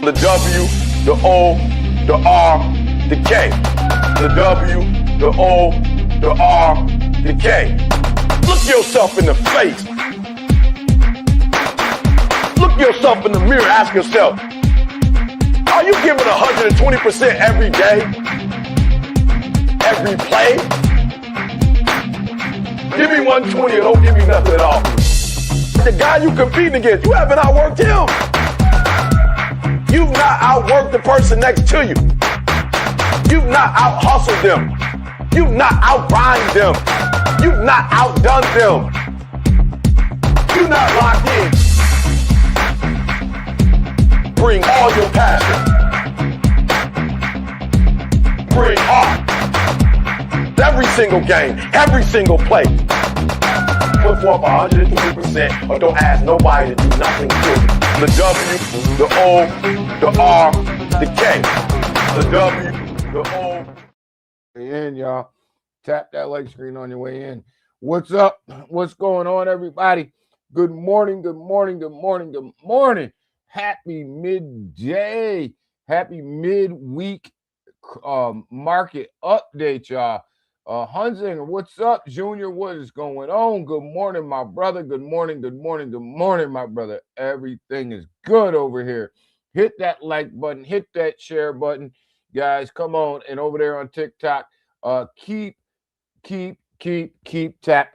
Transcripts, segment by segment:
The W, the O, the R, the K. The W, the O, the R, the K. Look yourself in the face. Look yourself in the mirror. Ask yourself, are you giving 120% every day? Every play? Give me 120 or don't give me nothing at all. The guy you competing against, you haven't outworked him. You've not outworked the person next to you. You've not out-hustled them. You've not out-grind them. You've not outdone them. You're not locked in. Bring all your passion. Bring heart. Every single game, every single play. Put forth 120% or don't ask nobody to do nothing to you. The W, the O, the R, the K. The W, the O. In, y'all. Tap that like screen on your way in. What's up? What's going on, everybody? Good morning, good morning, good morning, good morning. Happy midday. Happy midweek market update, y'all. Hunzinger, what's up? Junior, what is going on? Good morning, my brother. Good morning, good morning, good morning, my brother. Everything is good over here. Hit that like button. Hit that share button. Guys, come on. And over there on TikTok, keep tapping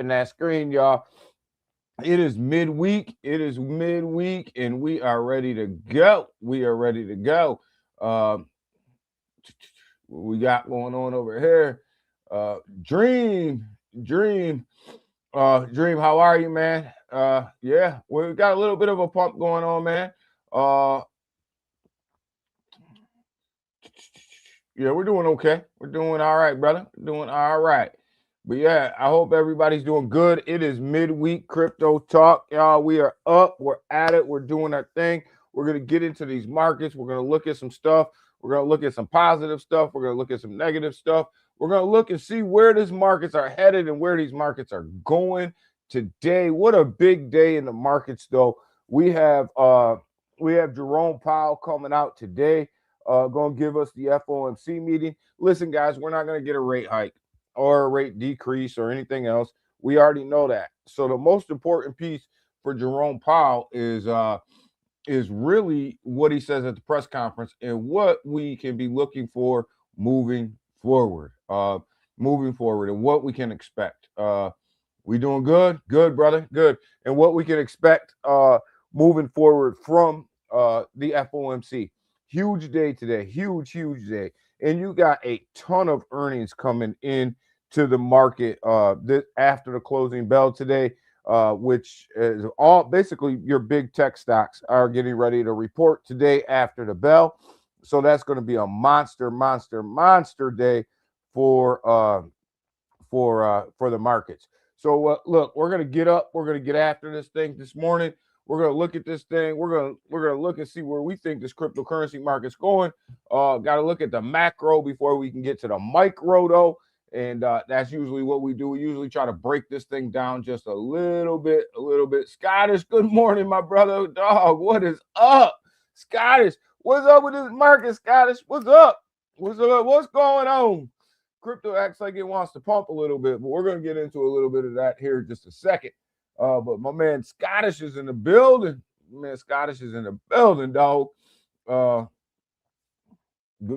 that screen, y'all. It is midweek. It is midweek, and we are ready to go. We are ready to go. What we got going on over here? Dream, how are you, man? Yeah, we got a little bit of a pump going on, man. Yeah, we're doing okay. We're doing all right, brother. We're doing all right. But yeah, I hope everybody's doing good. It is midweek crypto talk, y'all. We are up. We're at it. We're doing our thing. We're going to get into these markets. We're going to look at some stuff. We're going to look at some positive stuff. We're going to look at some negative stuff. We're going to look and see where these markets are headed and where these markets are going today. What a big day in the markets, though. We have Jerome Powell coming out today, going to give us the FOMC meeting. Listen, guys, we're not going to get a rate hike or a rate decrease or anything else. We already know that. So the most important piece for Jerome Powell is really what he says at the press conference and what we can be looking for moving forward, and what we can expect. We doing good, brother, good. And what we can expect moving forward from the FOMC. Huge day today, huge day. And you got a ton of earnings coming in to the market after the closing bell today, which is all basically your big tech stocks are getting ready to report today after the bell. So that's going to be a monster day for the markets. So look, we're going to get up. We're going to get after this thing this morning. We're going to look at this thing. We're going to look and see where we think this cryptocurrency market's going. Got to look at the macro before we can get to the micro, though. And that's usually what we do. We usually try to break this thing down just a little bit. Scottish, good morning, my brother. Dog, what is up? Scottish, what's up with this market, Scottish? What's up? What's going on? Crypto acts like it wants to pump a little bit, but we're going to get into a little bit of that here in just a second. But my man Scottish is in the building. Dog. Good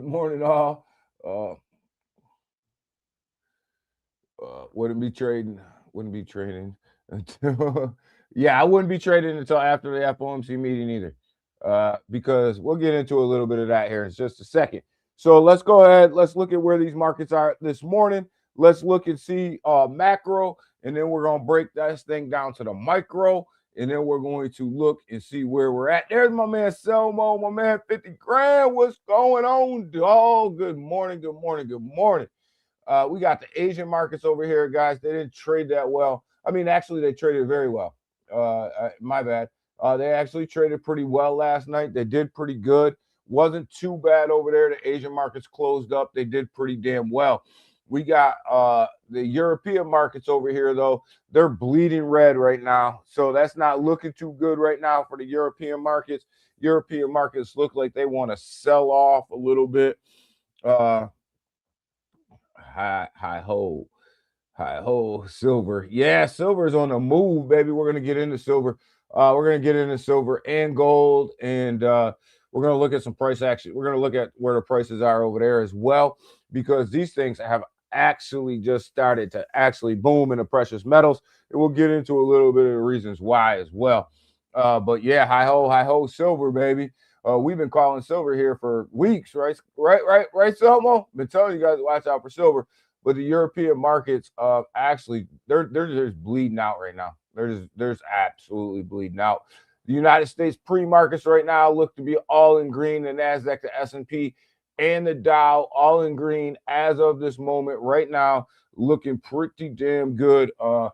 morning, all. Wouldn't be trading until yeah, I wouldn't be trading until after the FOMC meeting either, because we'll get into a little bit of that here in just a second. So let's go ahead. Let's look at where these markets are this morning. Let's look and see macro, and then we're going to break this thing down to the micro, and then we're going to look and see where we're at. There's my man Selmo, my man 50 grand. What's going on, dog? Good morning. We got the Asian markets over here, guys. They didn't trade that well. I mean, actually, they traded very well. My bad. They actually traded pretty well last night. They did pretty good. Wasn't too bad over there. The Asian markets closed up. They did pretty damn well. We got the European markets over here, though. They're bleeding red right now. So that's not looking too good right now for the European markets. European markets look like they want to sell off a little bit. Hi ho. Hi ho, silver. Yeah, silver's on the move, baby. We're gonna get into silver. We're gonna get into silver and gold, and we're gonna look at some price action. We're gonna look at where the prices are over there as well, because these things have actually just started to actually boom in the precious metals. And we'll get into a little bit of the reasons why as well. But yeah, hi ho, silver, baby. We've been calling silver here for weeks, right? Right, Selmo? Been telling you guys to watch out for silver. But the European markets, actually, they're just bleeding out right now. There's absolutely bleeding out. The United States pre-markets right now look to be all in green. The Nasdaq, the S&P, and the Dow all in green as of this moment right now, looking pretty damn good. The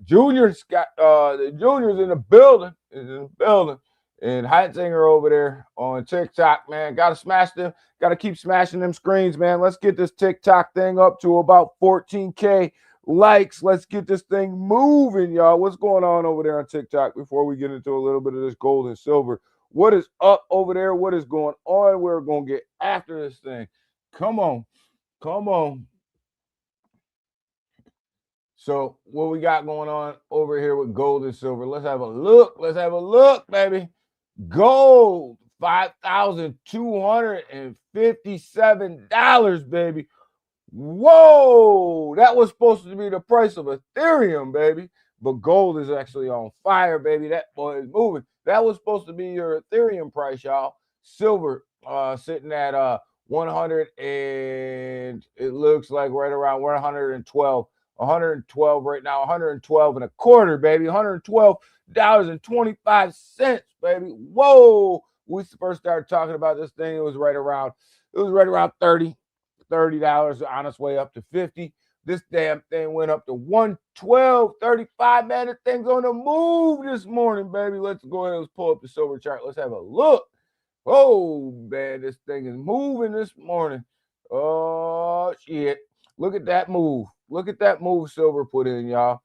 juniors got the juniors in the building. And Heitzinger over there on TikTok, man. Gotta smash them. Gotta keep smashing them screens, man. Let's get this TikTok thing up to about 14K likes. Let's get this thing moving, y'all. What's going on over there on TikTok before we get into a little bit of this gold and silver? What is up over there? What is going on? We're going to get after this thing. Come on. Come on. So what we got going on over here with gold and silver? Let's have a look. Let's have a look, baby. Gold, $5,257, baby. Whoa, that was supposed to be the price of Ethereum, baby. But gold is actually on fire, baby. That boy is moving. That was supposed to be your Ethereum price, y'all. Silver sitting at 100, and it looks like right around 112. 112 right now, 112 and a quarter, baby. $112.25, baby. Whoa. We first started talking about this thing. It was right around $30 on its way up to 50. This damn thing went up to 112.35. Man, this thing's on the move this morning, baby. Let's go ahead and pull up the silver chart. Let's have a look. Oh, man, this thing is moving this morning. Oh, shit. Look at that move. Look at that move silver put in, y'all.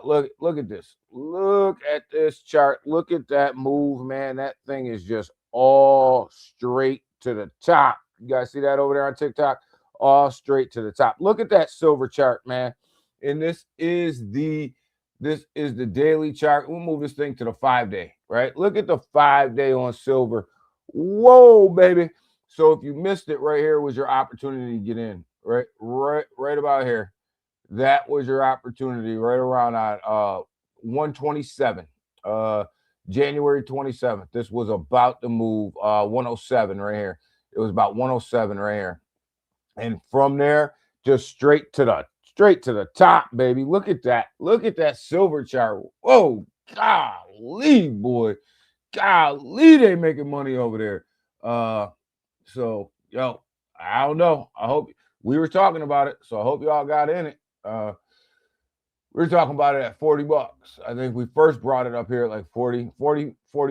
Look at this. Look at this chart. Look at that move, man. That thing is just all straight to the top. You guys see that over there on TikTok? All straight to the top. Look at that silver chart, man. And this is the daily chart. We'll move this thing to the 5-day, right? Look at the 5-day on silver. Whoa, baby. So if you missed it, right here was your opportunity to get in. Right about here. That was your opportunity right around 127, January 27th. This was about to move 107 right here. It was about 107 right here. And from there, just straight to the top, baby. Look at that. Look at that silver chart. Whoa, golly, boy. Golly, they making money over there. So, yo, I don't know. I hope we were talking about it, so I hope y'all got in it. We were talking about it at $40. I think we first brought it up here at like 40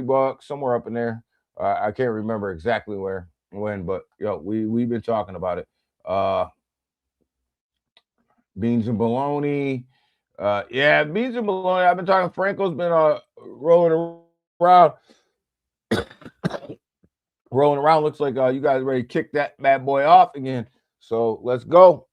bucks, somewhere up in there. I can't remember exactly when, but yo, we've been talking about it. Beans and bologna. Yeah, beans and bologna. I've been talking. Franco's been rolling around. Rolling around. Looks like you guys ready to kick that bad boy off again. So let's go.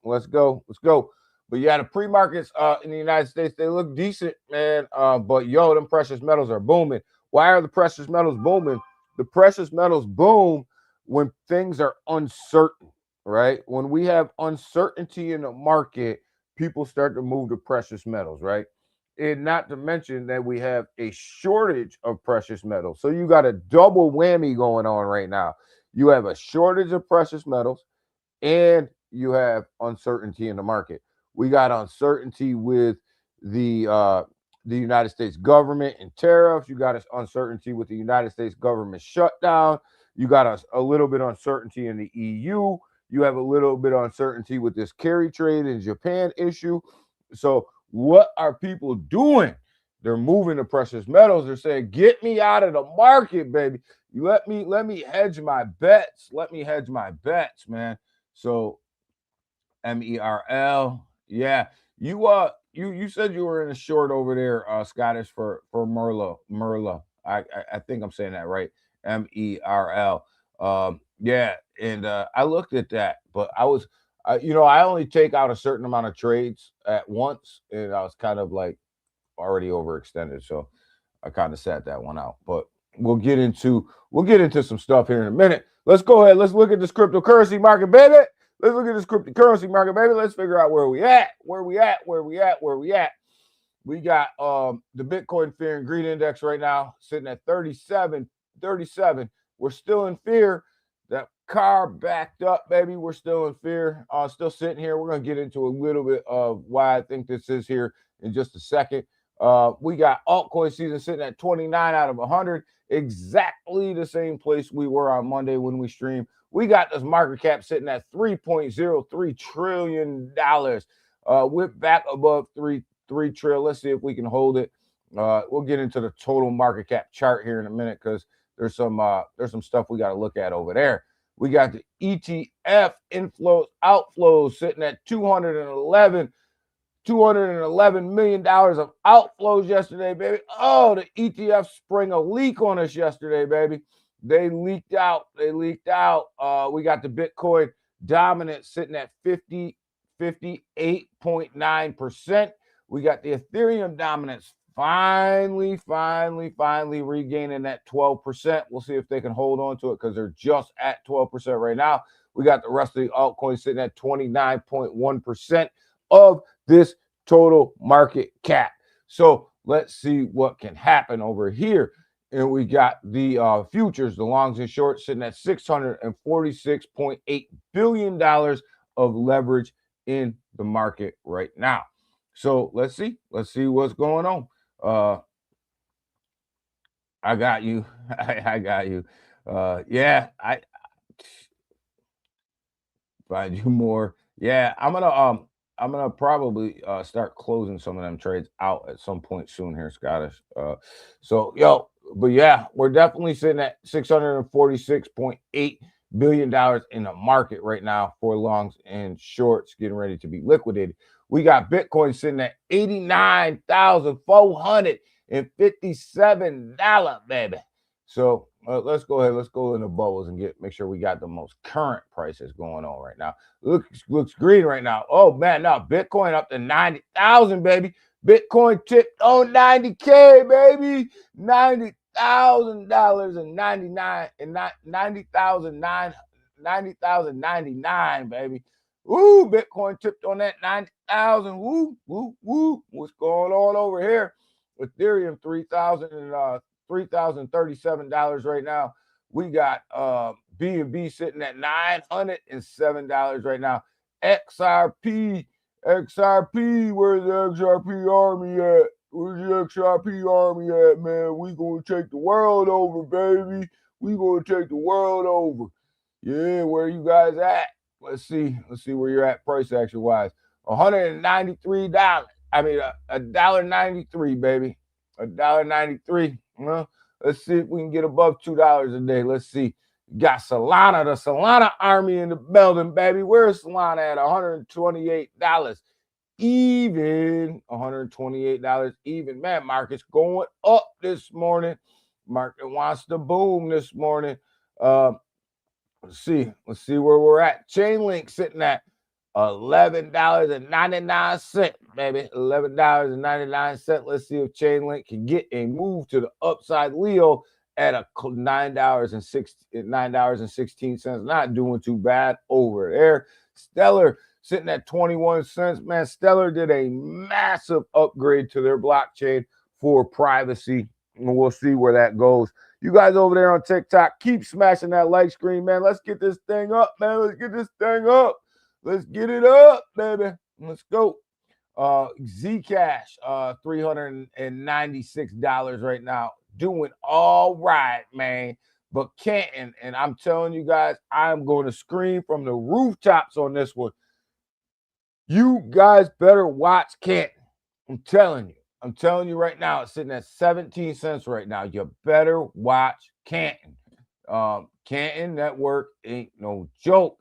But yeah, the pre-markets in the United States, they look decent, man. But yo, them precious metals are booming. Why are the precious metals booming? The precious metals boom when things are uncertain, right? When we have uncertainty in the market, people start to move to precious metals, right? And not to mention that we have a shortage of precious metals. So you got a double whammy going on right now. You have a shortage of precious metals and you have uncertainty in the market. We got uncertainty with the United States government and tariffs. You got uncertainty with the United States government shutdown. You got a little bit of uncertainty in the EU. You have a little bit of uncertainty with this carry trade in Japan issue. So what are people doing? They're moving to precious metals. They're saying, get me out of the market, baby. You let me hedge my bets. Let me hedge my bets, man. So MERL. Yeah. You said you were in a short over there, Scottish, for Merla. I think I'm saying that right. MERL. Yeah, and I looked at that, but I only take out a certain amount of trades at once, and I was kind of like already overextended, so I kind of sat that one out. But we'll get into some stuff here in a minute. Let's go ahead. Let's look at this cryptocurrency market, baby. Let's look at this cryptocurrency market, baby. Let's figure out where we at. We got the Bitcoin Fear and Greed Index right now sitting at 37. We're still in fear. That car backed up, baby. We're still in fear. Still sitting here. We're going to get into a little bit of why I think this is here in just a second. We got altcoin season sitting at 29 out of 100. Exactly the same place we were on Monday when we streamed. We got this market cap sitting at $3.03 trillion. Whipped back above 3 trillion. Let's see if we can hold it. We'll get into the total market cap chart here in a minute because there's some stuff we got to look at over there. We got the ETF inflows, outflows sitting at $211 million of outflows yesterday, baby. Oh, the ETF sprang a leak on us yesterday, baby. They leaked out. We got the Bitcoin dominance sitting at 58.9%. We got the Ethereum dominance finally regaining that 12%. We'll see if they can hold on to it because they're just at 12% right now. We got the rest of the altcoins sitting at 29.1% of this total market cap. So let's see what can happen over here. And we got the futures, the longs and shorts, sitting at $646.8 billion of leverage in the market right now. So let's see what's going on. I got you. I got you. Yeah, I find you more. Yeah, I'm gonna probably start closing some of them trades out at some point soon here, Scottish. But yeah, we're definitely sitting at $646.8 billion in the market right now for longs and shorts getting ready to be liquidated. We got Bitcoin sitting at $89,457, baby. So let's go ahead. Let's go into bubbles and make sure we got the most current prices going on right now. Looks green right now. Oh man, now Bitcoin up to 90,000, baby. Bitcoin tipped on 90K, baby. $90,000 and 90,099, baby. Woo, Bitcoin tipped on that 90,000. Woo. What's going on over here? Ethereum $3,037 right now. We got BNB sitting at $907 right now. XRP, where's the XRP army at? Where's the XRP army at, man? We gonna take the world over, baby. We gonna take the world over. Yeah, where you guys at? Let's see where you're at price action wise. $193. I mean, $1.93, baby. $1.93. Let's see if we can get above $2 a day. Let's see. Got Solana, the Solana army in the building, baby. Where's Solana at? $128 even. $128 even. Man, market's going up this morning. Market wants to boom this morning. Let's see where we're at. Chainlink sitting at $11.99, baby. $11.99. Let's see if Chainlink can get a move to the upside. Leo at a $9.16. Not doing too bad over there. Stellar sitting at 21 cents. Man, Stellar did a massive upgrade to their blockchain for privacy. And we'll see where that goes. You guys over there on TikTok, keep smashing that like screen, man. Let's get this thing up, man. Let's get it up, baby. Let's go. Zcash, $396 right now. Doing all right, man. But Canton, and I'm telling you guys, I'm going to scream from the rooftops on this one. You guys better watch Canton. I'm telling you right now, it's sitting at 17 cents right now. You better watch Canton. Canton Network ain't no joke.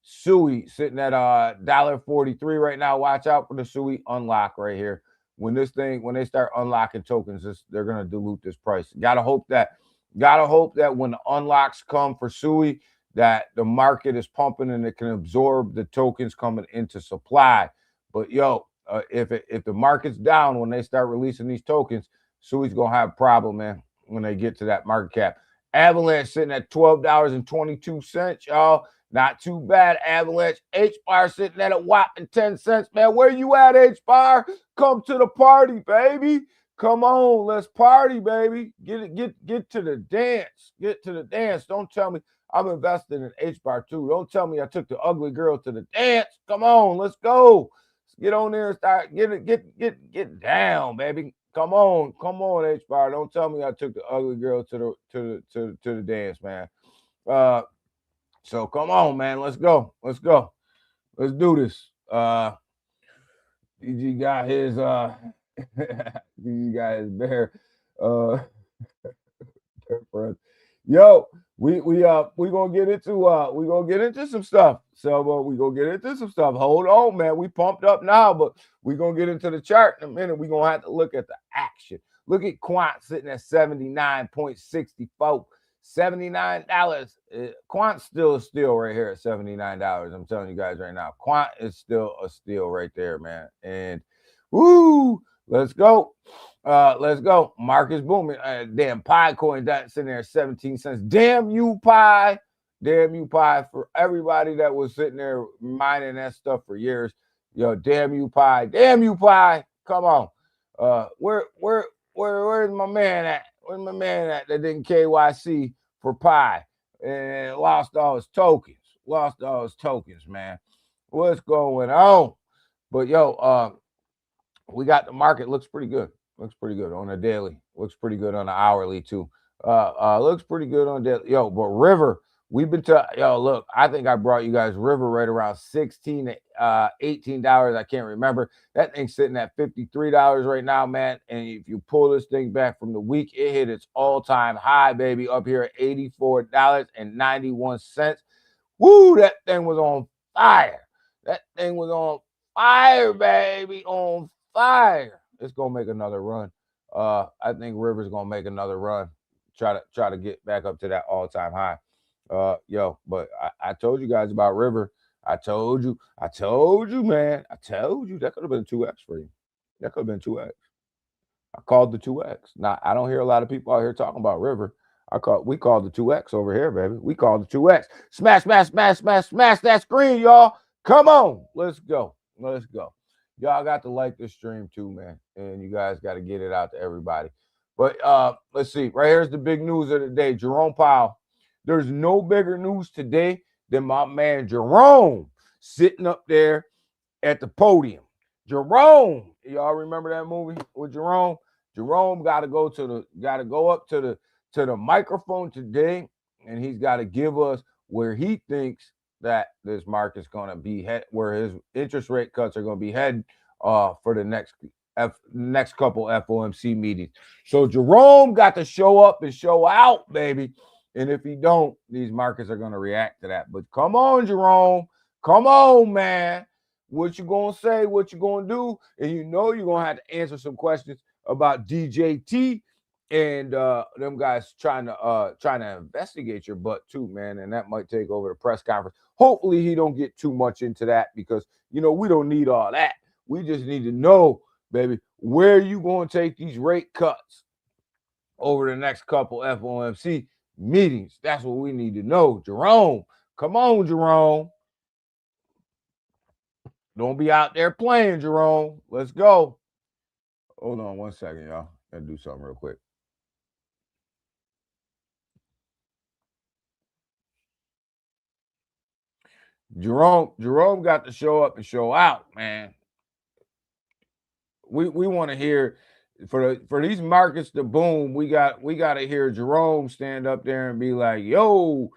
Sui sitting at $1.43 right now. Watch out for the Sui unlock right here. When they start unlocking tokens, they're gonna dilute this price. Gotta hope that when the unlocks come for Sui, that the market is pumping and it can absorb the tokens coming into supply. But if the market's down when they start releasing these tokens, Sui's gonna have a problem, man, when they get to that market cap. Avalanche sitting at $12.22, y'all. Not too bad. Avalanche. H-Bar sitting at a whopping 10 cents, man. Where you at, H-Bar? Come to the party, baby. Come on, let's party, baby. Get to the dance. Get to the dance. Don't tell me I'm invested in H-Bar too. Don't tell me I took the ugly girl to the dance. Come on, let's go. Let's get on there and start get down, baby. Come on, H-Bar. Don't tell me I took the ugly girl to the dance, man. So come on, man. Let's go. Let's do this. DG got his DG got his bear friend. Yo, we gonna get into some stuff. So we gonna get into some stuff. Hold on, man. We pumped up now, but we gonna get into the chart in a minute. We gonna have to look at the action. Look at Quant sitting at 79.64. $79. Quant's still a steal right here at $79. I'm telling you guys right now. Quant is still a steal right there, man. And woo, let's go. Let's go. Marcus booming. Damn, Pi coin that's sitting there at 17 cents. Damn you, Pi. Damn you, Pi. For everybody that was sitting there mining that stuff for years. Yo, damn you, Pi. Damn you, Pi. Come on. Where's my man at? Where's my man at that didn't KYC for Pi and lost all his tokens? Lost all his tokens, man. What's going on? But we got the market looks pretty good. Looks pretty good on a daily. Looks pretty good on the hourly too. Looks pretty good on daily. But River, we've been look, I think I brought you guys River right around $16 to $18. I can't remember. That thing's sitting at $53 right now, man. And if you pull this thing back from the week, it hit its all-time high, baby, up here at $84.91. Woo, that thing was on fire. That thing was on fire, baby, on fire. It's gonna make another run. I think River's gonna make another run. Try to get back up to that all-time high. But I told you guys about River. I told you, man. I told you that could have been 2x for you. That could have been 2x. I called the 2x. Now I don't hear a lot of people out here talking about River. We called the 2x over here, baby. We called the 2x. Smash that screen, y'all. Come on. Let's go. Y'all got to like this stream too, man. And you guys got to get it out to everybody. But let's see. Right here's the big news of the day. Jerome Powell. There's no bigger news today than my man Jerome sitting up there at the podium. Jerome, y'all remember that movie with Jerome? Jerome got to go up to the microphone today, and he's got to give us where he thinks that this market's going to be where his interest rate cuts are going to be heading for the next couple FOMC meetings. So Jerome got to show up and show out, baby. And if he don't, these markets are going to react to that. But come on, Jerome. Come on, man. What you going to say? What you going to do? And you're going to have to answer some questions about DJT and them guys trying to investigate your butt too, man. And that might take over the press conference. Hopefully he don't get too much into that because, we don't need all that. We just need to know, baby, where you going to take these rate cuts over the next couple FOMC meetings. That's what we need to know. Jerome, come on, Jerome. Don't be out there playing, Jerome. Let's go. Hold on 1 second, y'all. Gotta do something real quick. Jerome got to show up and show out, man. We want to hear for these markets to boom. We got to hear Jerome stand up there and be like, yo,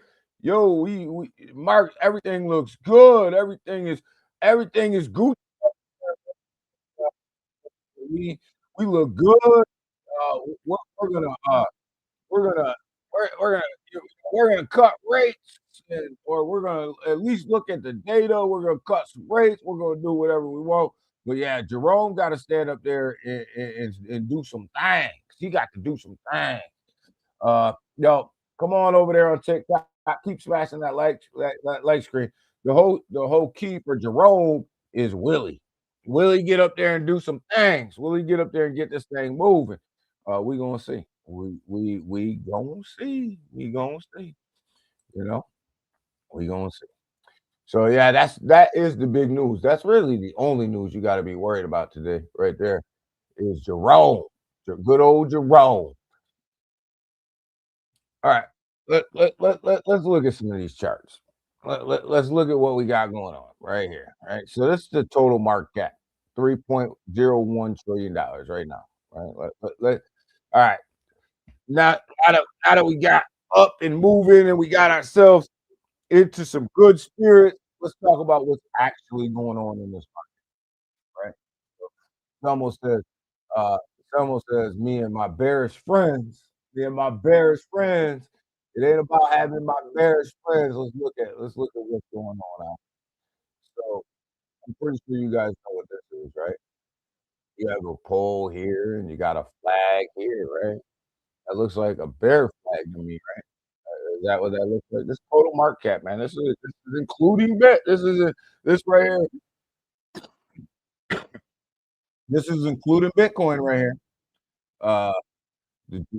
we Mark, everything looks good. Everything is good. We look good. We're gonna cut rates. or we're gonna at least look at the data. We're gonna cut some rates. We're gonna do whatever we want. But yeah, Jerome got to stand up there and do some things. He got to do some things. Yo, come on over there on TikTok. Keep smashing that like screen. The whole key for Jerome is Willie. Willie get up there and do some things. Willie get up there and get this thing moving. We gonna see. We gonna see. We gonna see. You know, we gonna see. So yeah, that is the big news. That's really the only news you got to be worried about today, right there. Is Jerome, good old Jerome. All right, let's look at some of these charts. Let's look at what we got going on right here. Right, so this is the total market cap, $3.01 trillion right now. Right, all right. Now that we got up and moving and we got ourselves into some good spirits, let's talk about what's actually going on in this market. Right, uh, it almost says me and my bearish friends. Me and my bearish friends. It ain't about having my bearish friends. Let's look at what's going on out. So I'm pretty sure you guys know what this is, right? You have a pole here and you got a flag here, right? That looks like a bear flag to me, right? Is that what that looks like? This total market cap, man. This is including bet. This right here. This is including Bitcoin right here.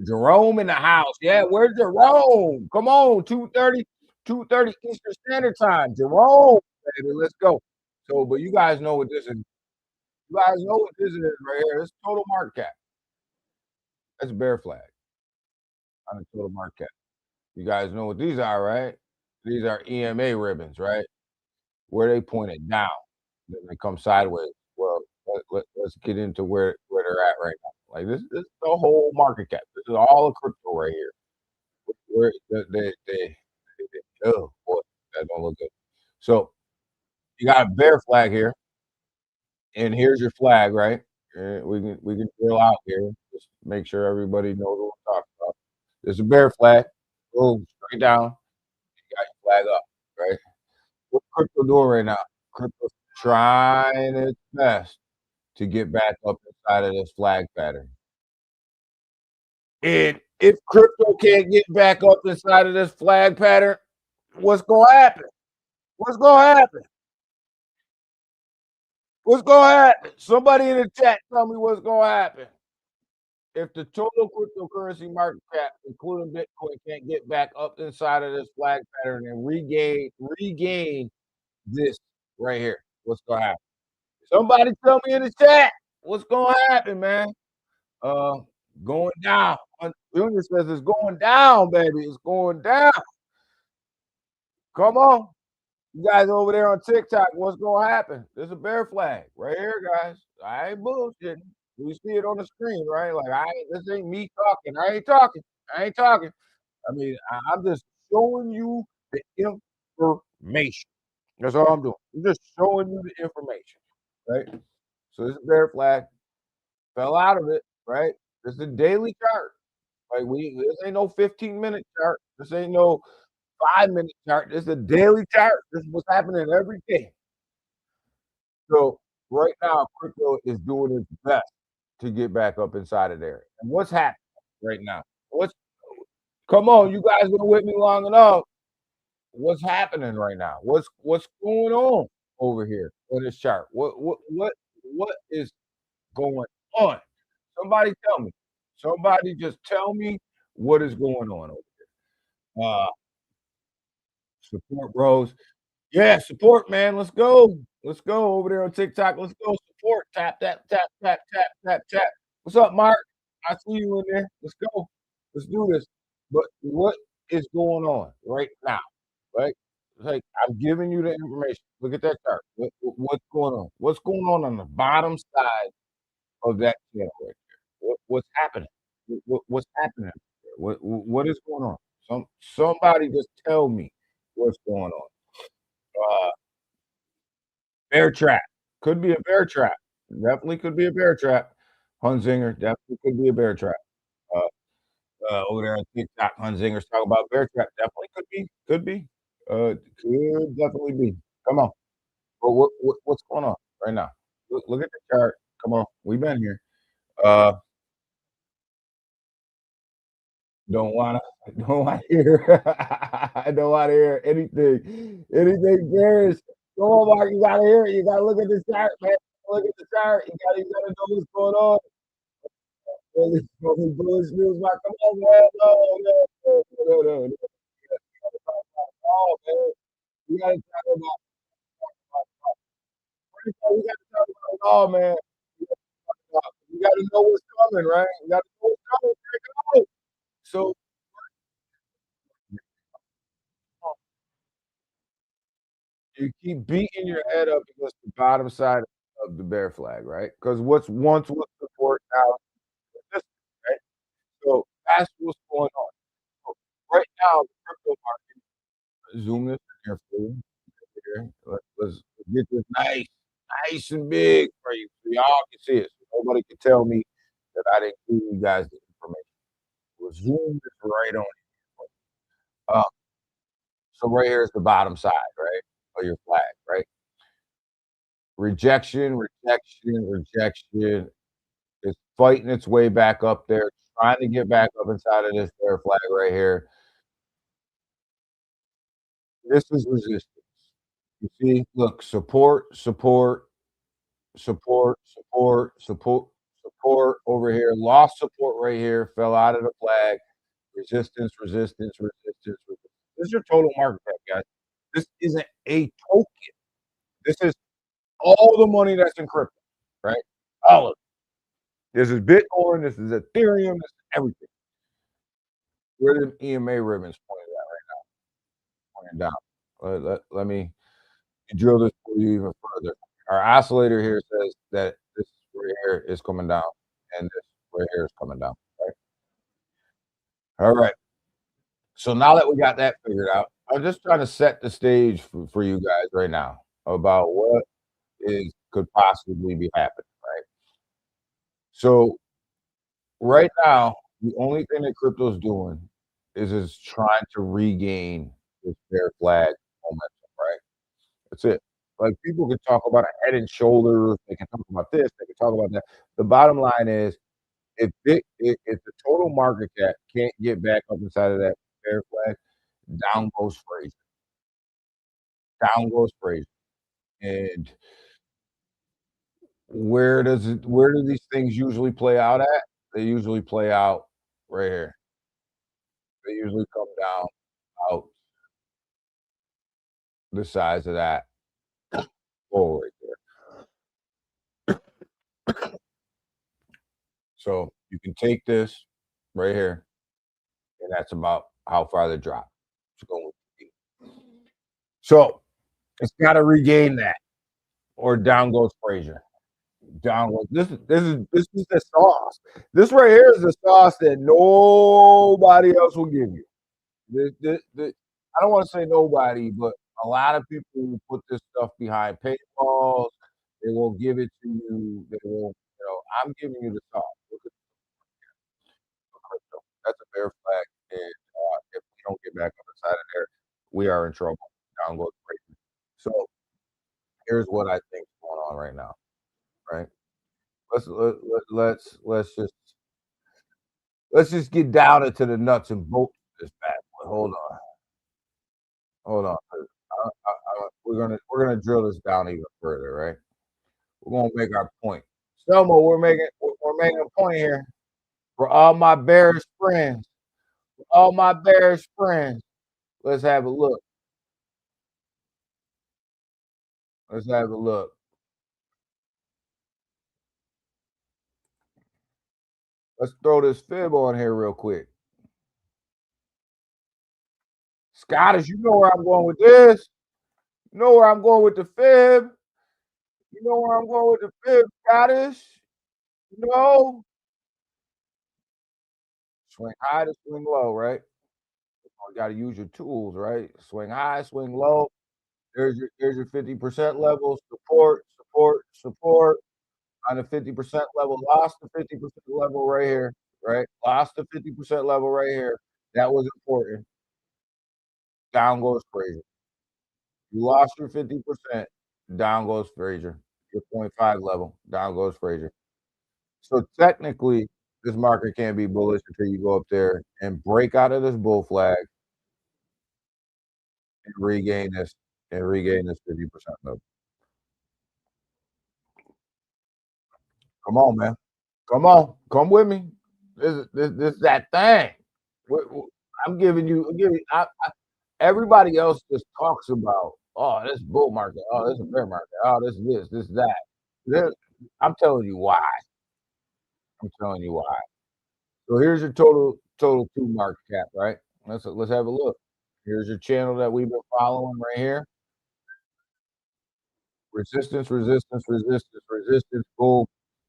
Jerome in the house. Yeah, where's Jerome? Come on, 2:30 Eastern Standard Time. Jerome, baby, let's go. So, but you guys know what this is. You guys know what this is right here. It's total market cap. That's a bear flag on the total market cap. You guys know what these are, right? These are EMA ribbons, right? Where they pointed down, then they come sideways. Well, let's get into where they're at right now. Like this is the whole market cap. This is all of crypto right here. Where oh boy, that don't look good. So you got a bear flag here, and here's your flag, right? We can drill out here. Just make sure everybody knows what we're talking about. There's a bear flag. Boom, straight down. You got your flag up, right? What's crypto doing right now? Crypto's trying its best to get back up inside of this flag pattern. And if crypto can't get back up inside of this flag pattern, what's gonna happen? What's gonna happen? What's gonna happen? Somebody in the chat tell me what's gonna happen. If the total cryptocurrency market cap, including Bitcoin, can't get back up inside of this flag pattern and regain this right here, what's gonna happen? Somebody tell me in the chat what's gonna happen, man. Uh, going down. Junior says it's going down, baby. It's going down. Come on. You guys over there on TikTok, what's gonna happen? There's a bear flag right here, guys. I ain't bullshitting. You see it on the screen, right? Like this ain't me talking. I ain't talking. I ain't talking. I mean, I'm just showing you the information. That's all I'm doing. I'm just showing you the information, right? So this is bear flag. Fell out of it, right? This is a daily chart. Like this ain't no 15-minute chart. This ain't no 5-minute chart. This is a daily chart. This is what's happening every day. So right now, crypto is doing its best to get back up inside of there. And what's happening right now? Come on, you guys been with me long enough. What's happening right now? What's going on over here on this chart? What is going on? Somebody tell me. Somebody just tell me what is going on over here. Support bros. Yeah, support, man. Let's go. Let's go over there on TikTok. Let's go support. Tap, tap, tap, tap, tap, tap, tap. What's up, Mark? I see you in there. Let's go. Let's do this. But what is going on right now? Right? Like I'm giving you the information. Look at that chart. What's going on? What's going on the bottom side of that channel right there? What's happening? What's happening? What is going on? Somebody just tell me what's going on. Bear trap. Could be a bear trap. Definitely could be a bear trap. Hunzinger definitely could be a bear trap. Over there on TikTok, Hunzinger's talking about bear trap. Definitely could be. Could be. Could definitely be. Come on. What's going on right now? Look at the chart. Come on. We've been here. Uh, don't wanna don't wanna hear I don't wanna hear anything. Anything bearish. Come on, Mark, you gotta hear it. You gotta look at the chart, man. Look at the chart. You gotta know what's going on. Bullish news, Mark. Come on, man. No. Oh, man. We gotta talk about we gotta talk about it all, man. You gotta know what's coming, right? You gotta know what's coming. Check it out. So you keep beating your head up against the bottom side of the bear flag, right? Because what's once was support now is resistance, right? So that's what's going on. So right now, the crypto market, zoom this in here for you. Here. Let's get this nice and big for you so y'all can see it. So nobody can tell me that I didn't give you guys the information. We'll zoom this right on. Uh, so right here is the bottom side, right, of your flag, right? Rejection. It's fighting its way back up there, trying to get back up inside of this bear flag right here. This is resistance. You see? Look, support over here, lost support right here, fell out of the flag, resistance. This is your total market cap, guys. This isn't a token. This is all the money that's in crypto, right? All of it. This is Bitcoin, this is Ethereum, this is everything. Where are the EMA ribbons pointed at right now? Pointing down. Let me drill this for you even further. Our oscillator here says that this right here is coming down, and this right here is coming down, right? All right. So now that we got that figured out, I'm just trying to set the stage for you guys right now about what is could possibly be happening, right? So right now, the only thing that crypto's doing is trying to regain this bear flag momentum, right? That's it. Like people can talk about a head and shoulders, they can talk about this, they can talk about that. The bottom line is if the total market cap can't get back up inside of that bear flag, down goes Fraser. Down goes Fraser. And where do these things usually play out at? They usually play out right here. They usually come down out the size of that hole right there. So you can take this right here, and that's about how far the drop is going to be. So it's got to regain that, or down goes Fraser. Down goes this is the sauce. This right here is the sauce that nobody else will give you. I don't want to say nobody, but a lot of people will put this stuff behind paywalls. They won't give it to you. They won't, I'm giving you the sauce. Look at the crypto. That's a bear flag. And if we don't get back up inside of there, we are in trouble. Down goes crazy. So here's what I think is going on right now. Right? Let's just get down into the nuts and bolts of this bad boy. Hold on. We're gonna drill this down even further, right? We're gonna make our point. Selma, we're making a point here for all my bearish friends. For all my bearish friends. Let's have a look. Let's have a look. Let's throw this fib on here real quick. Scottish, you know where I'm going with this. You know where I'm going with the fib. You know where I'm going with the fib, Scottish. You know, swing high to swing low, right? You got to use your tools, right? Swing high, swing low. There's your 50% level. Support. On the 50% level, lost the 50% level right here, right? Lost the 50% level right here. That was important. Down goes crazy. You lost your 50%, down goes Frazier. Your point 0.5 level, down goes Frazier. So technically, this market can't be bullish until you go up there and break out of this bull flag and regain this 50% level. Come on, man. Come on. Come with me. This that thing. I'm giving you everybody else just talks about, oh, this bull market, oh, this a bear market, oh, this, that. This, I'm telling you why. I'm telling you why. So here's your total two market cap, right? Let's have a look. Here's your channel that we've been following right here. Resistance, resistance, resistance, resistance, boom.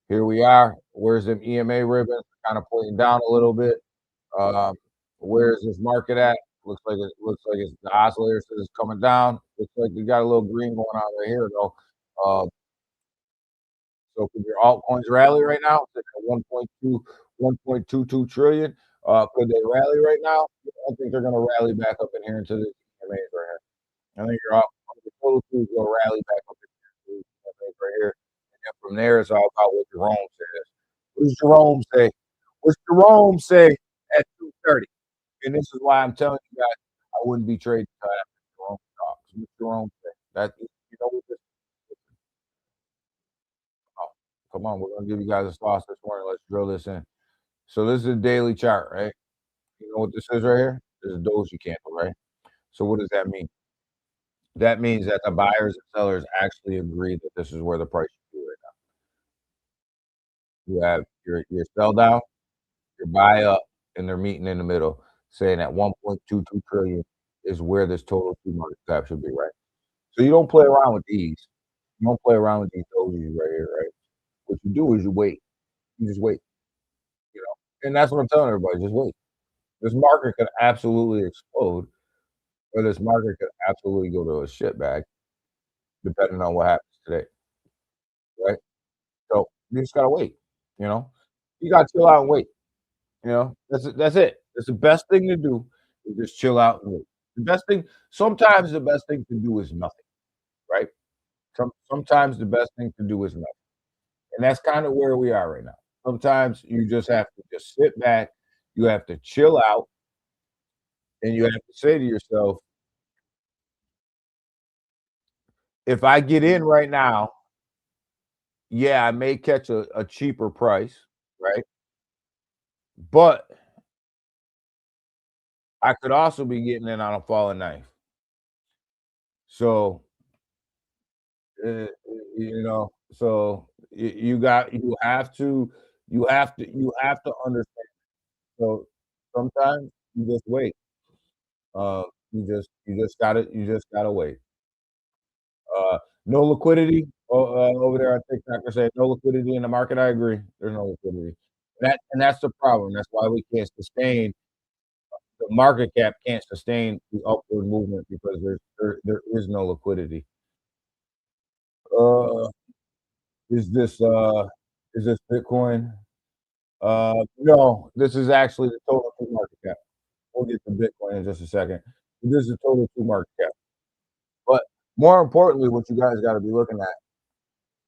Here we are. Where's them EMA ribbons? Kind of pointing down a little bit. Um, where is this market at? Looks like it's the oscillator says it's coming down. Looks like you got a little green going on right here though. Uh, so could your altcoins rally right now? It's at 1.22 trillion. Could they rally right now? I don't think they're gonna rally back up in here into the EMAs right here. I think your the total two will rally back up into the EMAs right here. And then from there it's all about what Jerome says. What does Jerome say? What's Jerome say at 2:30? And this is why I'm telling you guys I wouldn't be trading until after Jerome talks. What's Jerome say? That you know what this oh, come on, we're gonna give you guys a sauce this morning. Let's drill this in. So this is a daily chart, right? You know what this is right here? This is a doji candle, right? So what does that mean? That means that the buyers and sellers actually agree that this is where the price should be right now. You have your sell down, your buy up, and they're meeting in the middle, saying that 1.22 trillion is where this total two market cap should be, right? So you don't play around with these. You don't play around with these dojis right here, right? What you do is you wait. You just wait, you know. And that's what I'm telling everybody. Just wait. This market could absolutely explode, or this market could absolutely go to a shit bag, depending on what happens today, right? So you just gotta wait. You know, you gotta chill out and wait. You know, that's it. That's the best thing to do is just chill out and wait. The best thing, sometimes the best thing to do is nothing, right? Sometimes the best thing to do is nothing, and that's kind of where we are right now. Sometimes you just have to just sit back. You have to chill out, and you have to say to yourself, if I get in right now, yeah, I may catch a cheaper price, right? But I could also be getting in on a falling knife. So, you know, so you have to understand. So sometimes you just wait. You just gotta wait. No liquidity over there on TikTok. Are saying no liquidity in the market. I agree. There's no liquidity. That's the problem. That's why we can't sustain the market cap can't sustain the upward movement because there is no liquidity. Uh, is this Bitcoin? No, this is actually the total two market cap. We'll get to Bitcoin in just a second. This is the total two market cap. But more importantly, what you guys got to be looking at,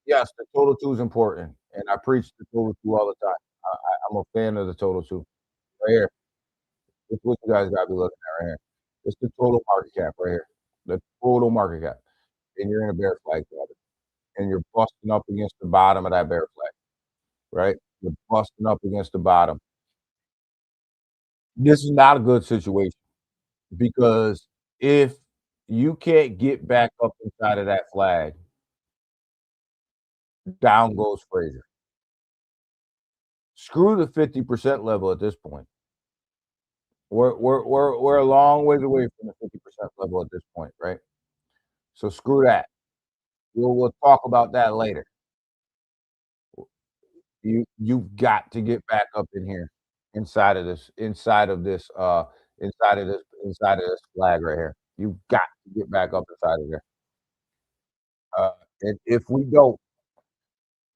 yes, the total two is important, and I preach the total two all the time. I'm a fan of the total two. Right here, it's what you guys got to be looking at right here. It's the total market cap right here. The total market cap, and you're in a bear flag pattern, and you're busting up against the bottom of that bear flag, right? You're busting up against the bottom. This is not a good situation because if you can't get back up inside of that flag, down goes Fraser. Screw the 50% level at this point. We're a long ways away from the 50% level at this point, right? So screw that. We'll talk about that later. You've got to get back up in here inside of this flag right here. You've got to get back up inside of there. And if we don't,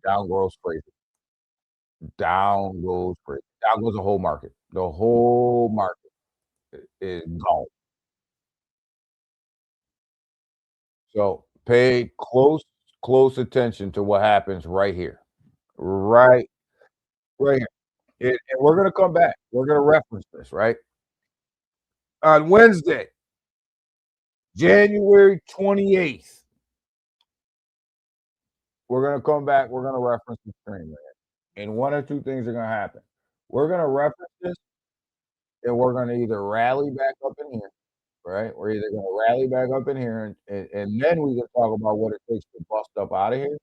down goes crazy. Down goes crazy. Down goes the whole market. The whole market is gone. So pay close attention to what happens right here. Right, right here. And we're gonna come back. We're gonna reference this, right? On Wednesday, January 28th, we're gonna come back. We're gonna reference the stream, man. And one or two things are gonna happen. We're gonna reference this, and we're gonna either rally back up in here, right? We're either gonna rally back up in here, and then we can talk about what it takes to bust up out of here,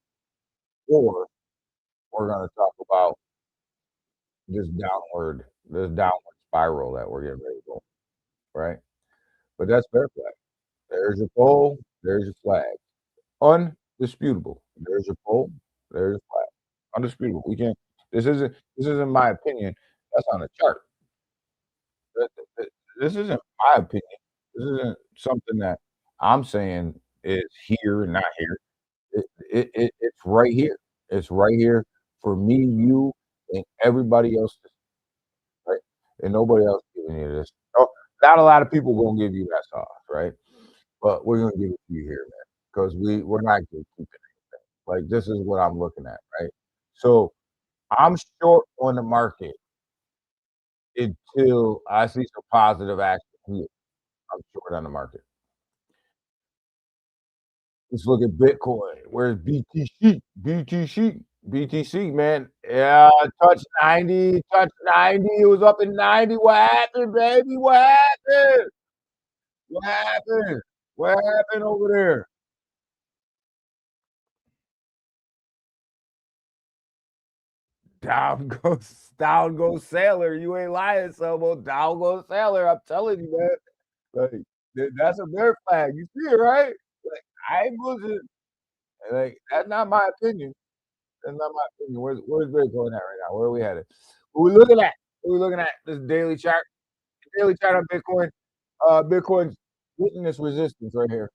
or we're gonna talk about this downward spiral that we're getting ready to go, right? But that's fair play. There's your poll. There's your flag. Undisputable. There's your poll. There's your flag. Undisputable. We can't. This isn't my opinion. That's on the chart. Th- This isn't my opinion. This isn't something that I'm saying is here and not here. It's right here. It's right here for me, you, and everybody else, right? And nobody else giving you this. Oh, not a lot of people gonna give you that sauce, right? But we're gonna give it to you here, man, because we're not gatekeeping anything. Like this is what I'm looking at, right? So I'm short on the market until I see some positive action here. I'm short on the market. Let's look at Bitcoin. Where's BTC? BTC, man. Yeah, touch 90, touch 90. It was up in 90. What happened, baby? What happened? What happened? What happened over there? Down goes Sailor. You ain't lying, Selmo. Down goes Sailor. I'm telling you, man. Like, that's a bear flag. You see it, right? Like, I ain't bullshit. Like, that's not my opinion. That's not my opinion. Where's Bitcoin at right now? Where are we headed? What we looking at? What we looking at? This daily chart. Daily chart on Bitcoin. Bitcoin's hitting this resistance right here.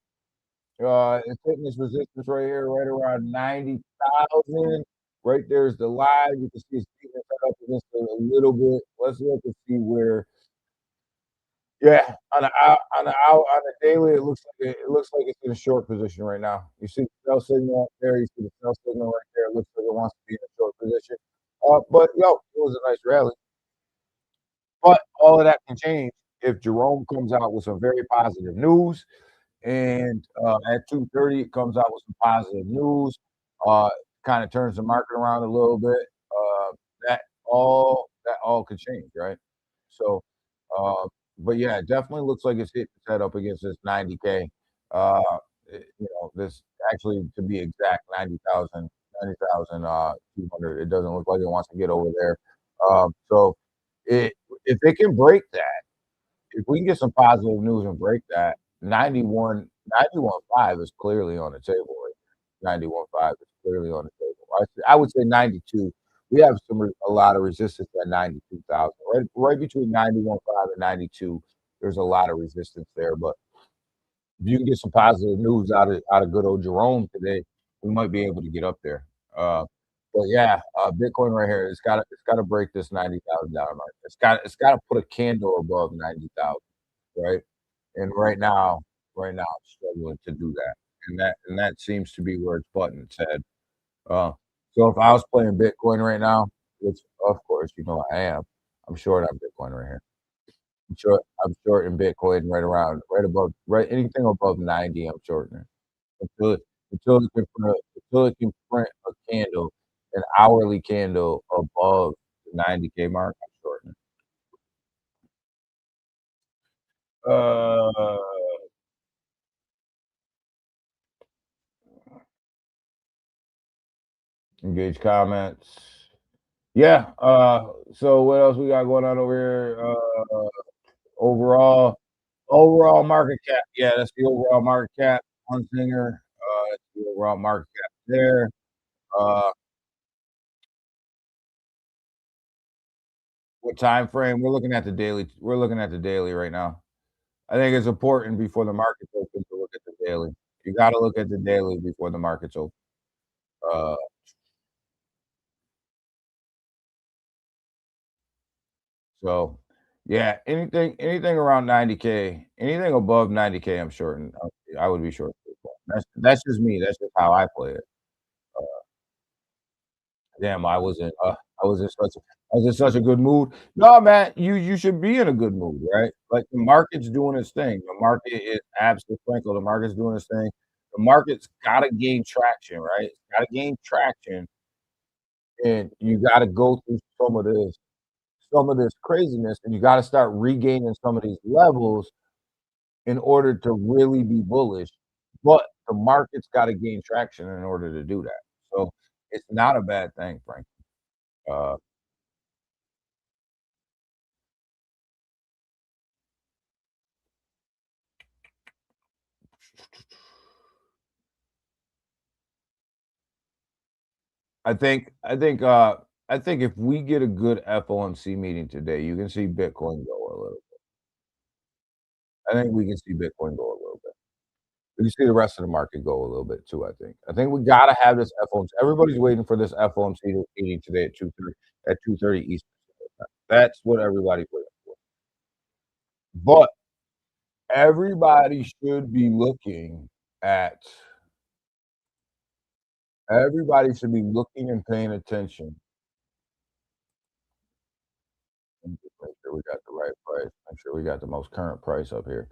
It's hitting this resistance right here, right around 90,000. Right there's the line. You can see it's beating it up against it a little bit. Let's look and see where. Yeah, on the daily, it looks like it's in a short position right now. You see the sell signal up there. You see the sell signal right there. It looks like it wants to be in a short position. But yo, it was a nice rally. But all of that can change if Jerome comes out with some very positive news. And at 2:30, it comes out with some positive news. Uh, kind of turns the market around a little bit. That that all could change, right? So, uh, but yeah, it definitely looks like it's hitting set up against this 90K. Uh, this actually to be exact, 90,200. It doesn't look like it wants to get over there. So, it if it can break that, if we can get some positive news and break that, 91.5 is clearly on the table right there. 91.5 is clearly on the table. I would say 92. We have a lot of resistance at 92,000. Right between 91.5 and 92, there's a lot of resistance there. But if you can get some positive news out of good old Jerome today, we might be able to get up there. Uh, but yeah, Bitcoin right here, it's gotta break this $90,000 mark. It's gotta put a candle above 90,000, right? And right now, I'm struggling to do that, and that seems to be where it's butting its head. Uh, so if I was playing Bitcoin right now, which of course you know I am, I'm short on Bitcoin right here. I'm short in Bitcoin right above anything above 90. I'm shorting it until it until it can print a candle, an hourly candle above the 90K mark. I'm shorting it. Engage comments. Yeah. So what else we got going on over here? Overall market cap. Yeah, that's the overall market cap. One singer. That's the overall market cap there. Uh, what time frame? We're looking at the daily right now. I think it's important before the market's open to look at the daily. You got to look at the daily before the market's open. Uh, so yeah, anything around 90K, anything above 90K, I'm shorting. I would be short. That's just me. That's just how I play it. Uh, damn, I was in such a I was in such a good mood. No, man, you should be in a good mood, right? Like the market's doing its thing. The market is absolutely Franco. The market's doing its thing. The market's gotta gain traction, right? It's gotta gain traction, and you gotta go through some of this craziness, and you gotta start regaining some of these levels in order to really be bullish. But the market's gotta gain traction in order to do that. So it's not a bad thing, Frank. Uh, I think if we get a good FOMC meeting today, you can see Bitcoin go a little. I think we can see Bitcoin go a little bit. We can see the rest of the market go a little bit too, I think. I think we gotta have this FOMC. Everybody's waiting for this FOMC meeting today at 2:30 Eastern Standard Time. That's what everybody's waiting for. But everybody should be looking at everybody should be looking and paying attention. Let me just make sure we got the right price, make sure we got the most current price up here.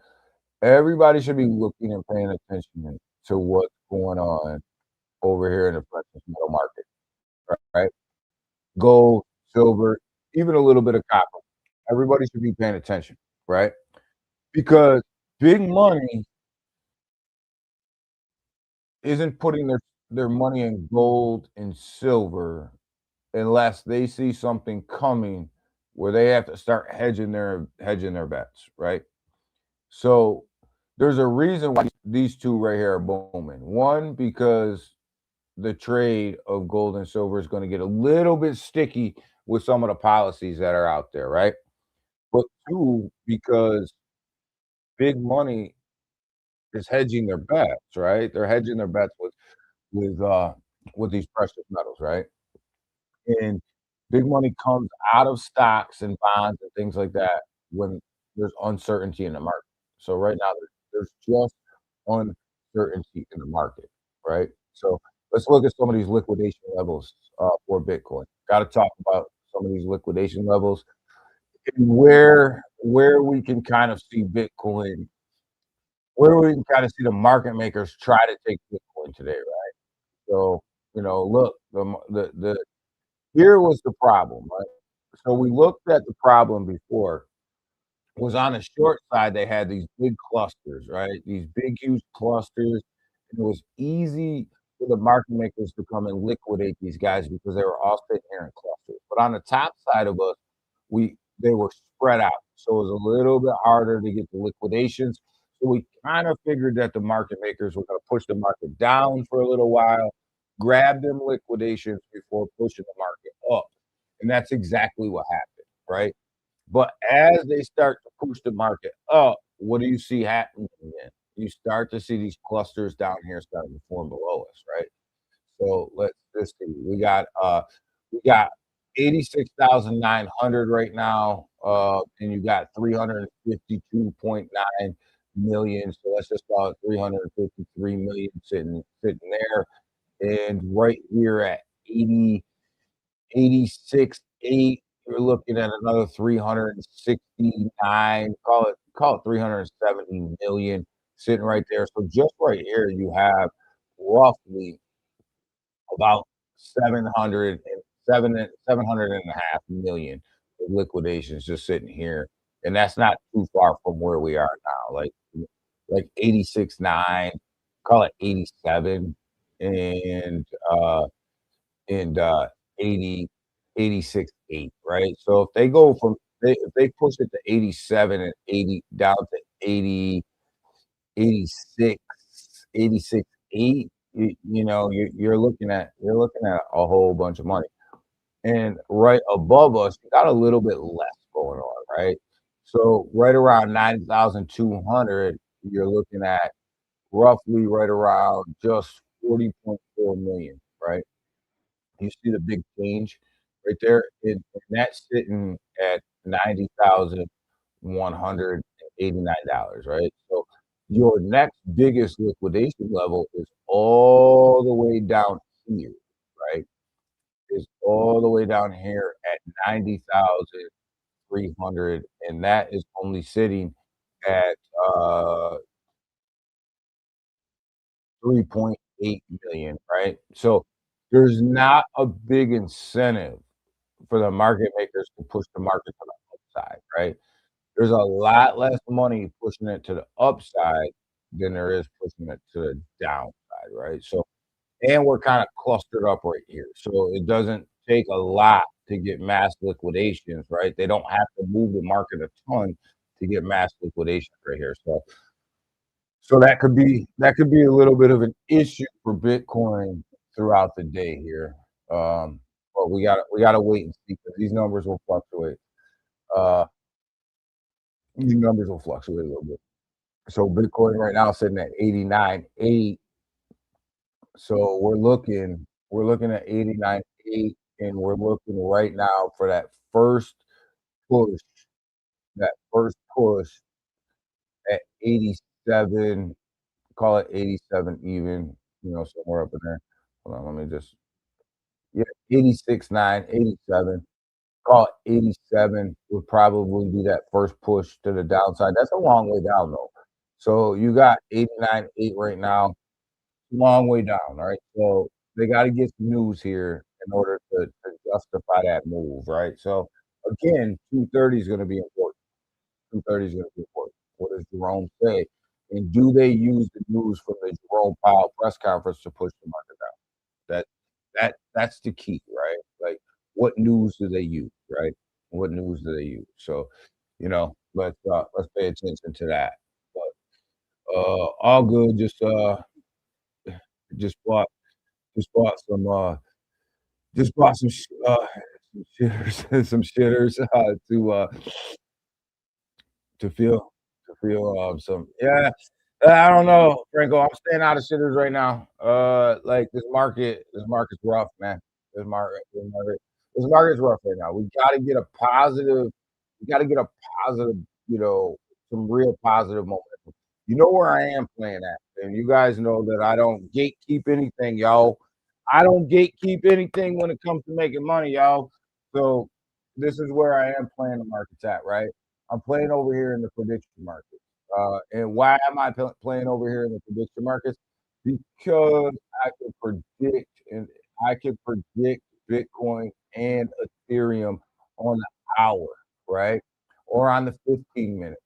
Everybody should be looking and paying attention to what's going on over here in the precious metal market, right? Gold, silver, even a little bit of copper. Everybody should be paying attention, right? Because big money isn't putting their money in gold and silver unless they see something coming where they have to start hedging their bets, right? So there's a reason why these two right here are booming. One, because the trade of gold and silver is going to get a little bit sticky with some of the policies that are out there, right? But two, because big money is hedging their bets, right? They're hedging their bets with uh with these precious metals, right? And big money comes out of stocks and bonds and things like that when there's uncertainty in the market. So right now there's just uncertainty in the market, right? So let's look at some of these liquidation levels for Bitcoin. Got to talk about some of these liquidation levels and where we can kind of see Bitcoin, where we can kind of see the market makers try to take Bitcoin today, right? So look, the here was the problem, right? So we looked at the problem before, was on the short side, they had these big clusters, right? These big, huge clusters. And it was easy for the market makers to come and liquidate these guys because they were all sitting here in clusters. But on the top side of us, they were spread out. So it was a little bit harder to get the liquidations. So we kind of figured that the market makers were going to push the market down for a little while, grab them liquidations before pushing the market up. And that's exactly what happened, right? But as they start to push the market up, what do you see happening then? You start to see these clusters down here starting to form below us, right? So let's see. We got 86,900 right now, and you got 352.9 million. So let's just call it 353 million sitting there. And right here at 86.8, you're looking at another 369, call it 370 million sitting right there. So just right here, you have roughly about 700 and a half million of liquidations just sitting here. And that's not too far from where we are now. Like 86.9, call it 87, and and 80, 86.8, right? So if they go if they push it to 87 and 80 down to 80, 86, 86.8, you're looking at a whole bunch of money. And right above us, you got a little bit less going on, right? So right around 9,200, you're looking at roughly right around just 40.4 million, right? You see the big change right there? And that's sitting at $90,189, right? So Your next biggest liquidation level is all the way down here, right? Is all the way down here at 90,300, and that is only sitting at 3.8 million, right? So there's not a big incentive for the market makers to push the market to the upside, right? There's a lot less money pushing it to the upside than there is pushing it to the downside, right? So, and we're kind of clustered up right here. So it doesn't take a lot to get mass liquidations, right? They don't have to move the market a ton to get mass liquidations right here. So that could be a little bit of an issue for Bitcoin throughout the day here. But we gotta wait and see because these numbers will fluctuate. Uh, these numbers will fluctuate a little bit. So Bitcoin right now is sitting at 89.8. So we're looking at 89.8, and we're looking right now for push, that first push at 87, call it 87 even, somewhere up in there. Hold on, let me just, yeah, 86.9, 87. Call it 87 would probably be that first push to the downside. That's a long way down though. So you got 89.8 right now, long way down, all right? So they got to get some news here in order to justify that move, right? So again, 230 is going to be important. 230 is going to be important. What does Jerome say? And do they use the news from the Jerome Powell press conference to push the market down? That's the key, right? Like, what news do they use, right? What news do they use? So, let's pay attention to that. But all good. Just bought just bought some just bought some shitters some shitters to feel some, yeah. I don't know, Franco. I'm staying out of shitters right now. Like this market's rough, man. This market's rough right now. We gotta get a positive, some real positive momentum. You know where I am playing at, and you guys know that I don't gatekeep anything, y'all. I don't gatekeep anything when it comes to making money, y'all. So this is where I am playing the markets at, right? I'm playing over here in the prediction market. And why am I playing over here in the prediction markets? Because I can predict and I can predict Bitcoin and Ethereum on the hour, right? Or on the 15 minutes.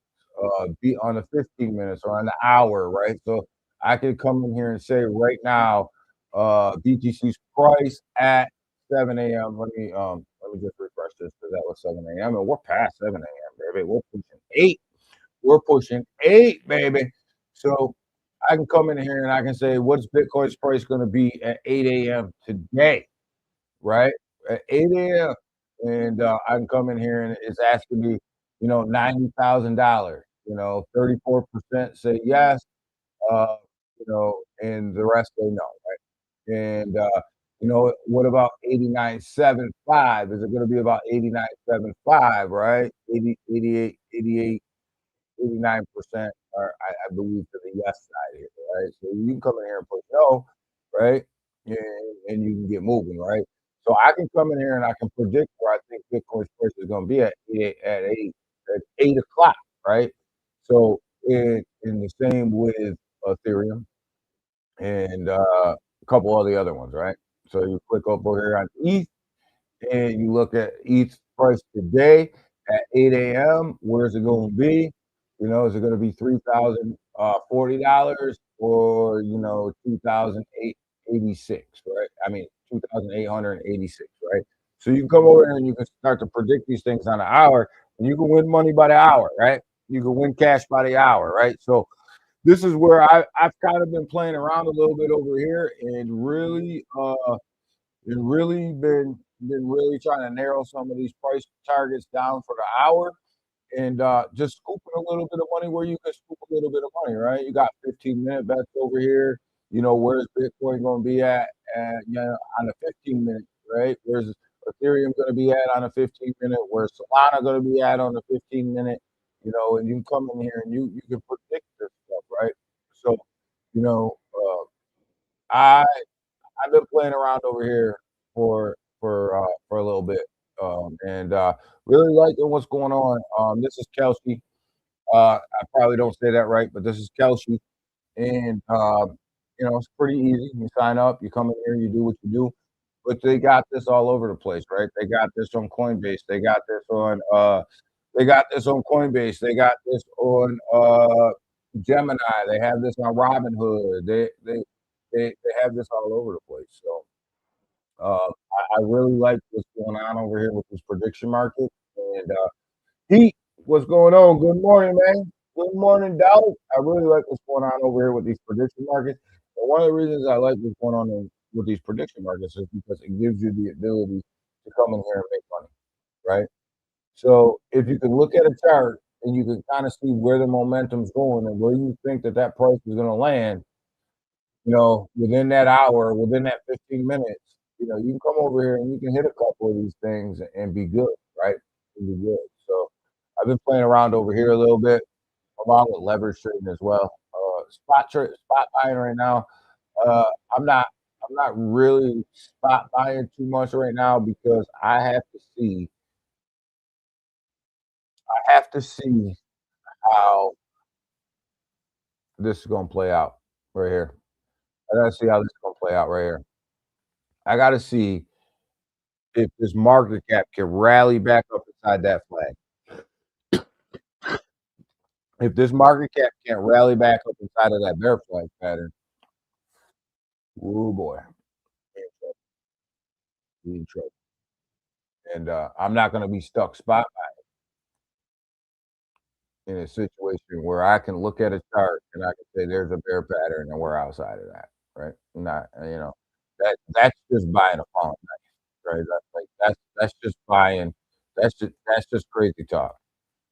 Be on the 15 minutes or on the hour, right? So I could come in here and say right now, BTC's price at 7 a.m. Let me just refresh this because that was 7 a.m. and we're past 7 a.m. baby. We're pushing 8. We're pushing 8, baby. So I can come in here and I can say, what's Bitcoin's price going to be at 8 a.m. today, right? At 8 a.m. And I can come in here and it's asking me, $90,000. 34% say yes, uh, and the rest say no, right? And what about 89.75? Is it going to be about 89.75, right? 80, 88, 88, 89% are, I believe, to the yes side here, right? So you can come in here and put no, right? And you can get moving, right? So I can come in here and I can predict where I think Bitcoin's price is going to be at 8 o'clock, right? So in the same with Ethereum and a couple of the other ones, right? So you click up over here on ETH and you look at ETH price today at 8 a.m. Where's it going to be? Is it going to be $3,040 or 2,886, right? I mean 2,886, right? So you can come over here and you can start to predict these things on an hour, and you can win money by the hour, right? You can win cash by the hour, right? So this is where I've kind of been playing around a little bit over here and really been really trying to narrow some of these price targets down for the hour and just scooping a little bit of money where you can scoop a little bit of money, right? You got 15-minute bets over here. Where's Bitcoin going to be on the 15-minute, right? Where's Ethereum going to be at on a 15-minute? Where's Solana going to be at on the 15-minute? And you can come in here and you can predict this stuff, right? you know, I I've been playing around over here for a little bit, and really liking what's going on. This is Kelsey. I probably don't say that right, but this is Kelsey, and it's pretty easy. You sign up, you come in here, you do what you do. But they got this all over the place, right? They got this on Coinbase. They got this on Coinbase. They got this on Gemini. They have this on Robinhood. They have this all over the place. So I really like what's going on over here with this prediction market. And Pete, what's going on? Good morning, man. Good morning, Dallas. I really like what's going on over here with these prediction markets. And one of the reasons I like what's going on with these prediction markets is because it gives you the ability to come in here and make money, right? So if you can look at a chart and you can kind of see where the momentum's going and where you think that price is going to land, within that hour, within that 15 minutes, you can come over here and you can hit a couple of these things and be good, right? And be good. So I've been playing around over here a little bit, along with leverage trading as well. Spot buying right now. Uh, I'm not I'm not really spot buying too much right now because I have to see how this is gonna play out right here. I gotta see how this is gonna play out right here. I gotta see if this market cap can rally back up inside that flag. If this market cap can't rally back up inside of that bear flag pattern, oh boy, we in trouble. And I'm not gonna be stuck spot in a situation where I can look at a chart and I can say there's a bear pattern and we're outside of that, right? Not, that's just buying a falling knife, right? That's just buying. That's just crazy talk,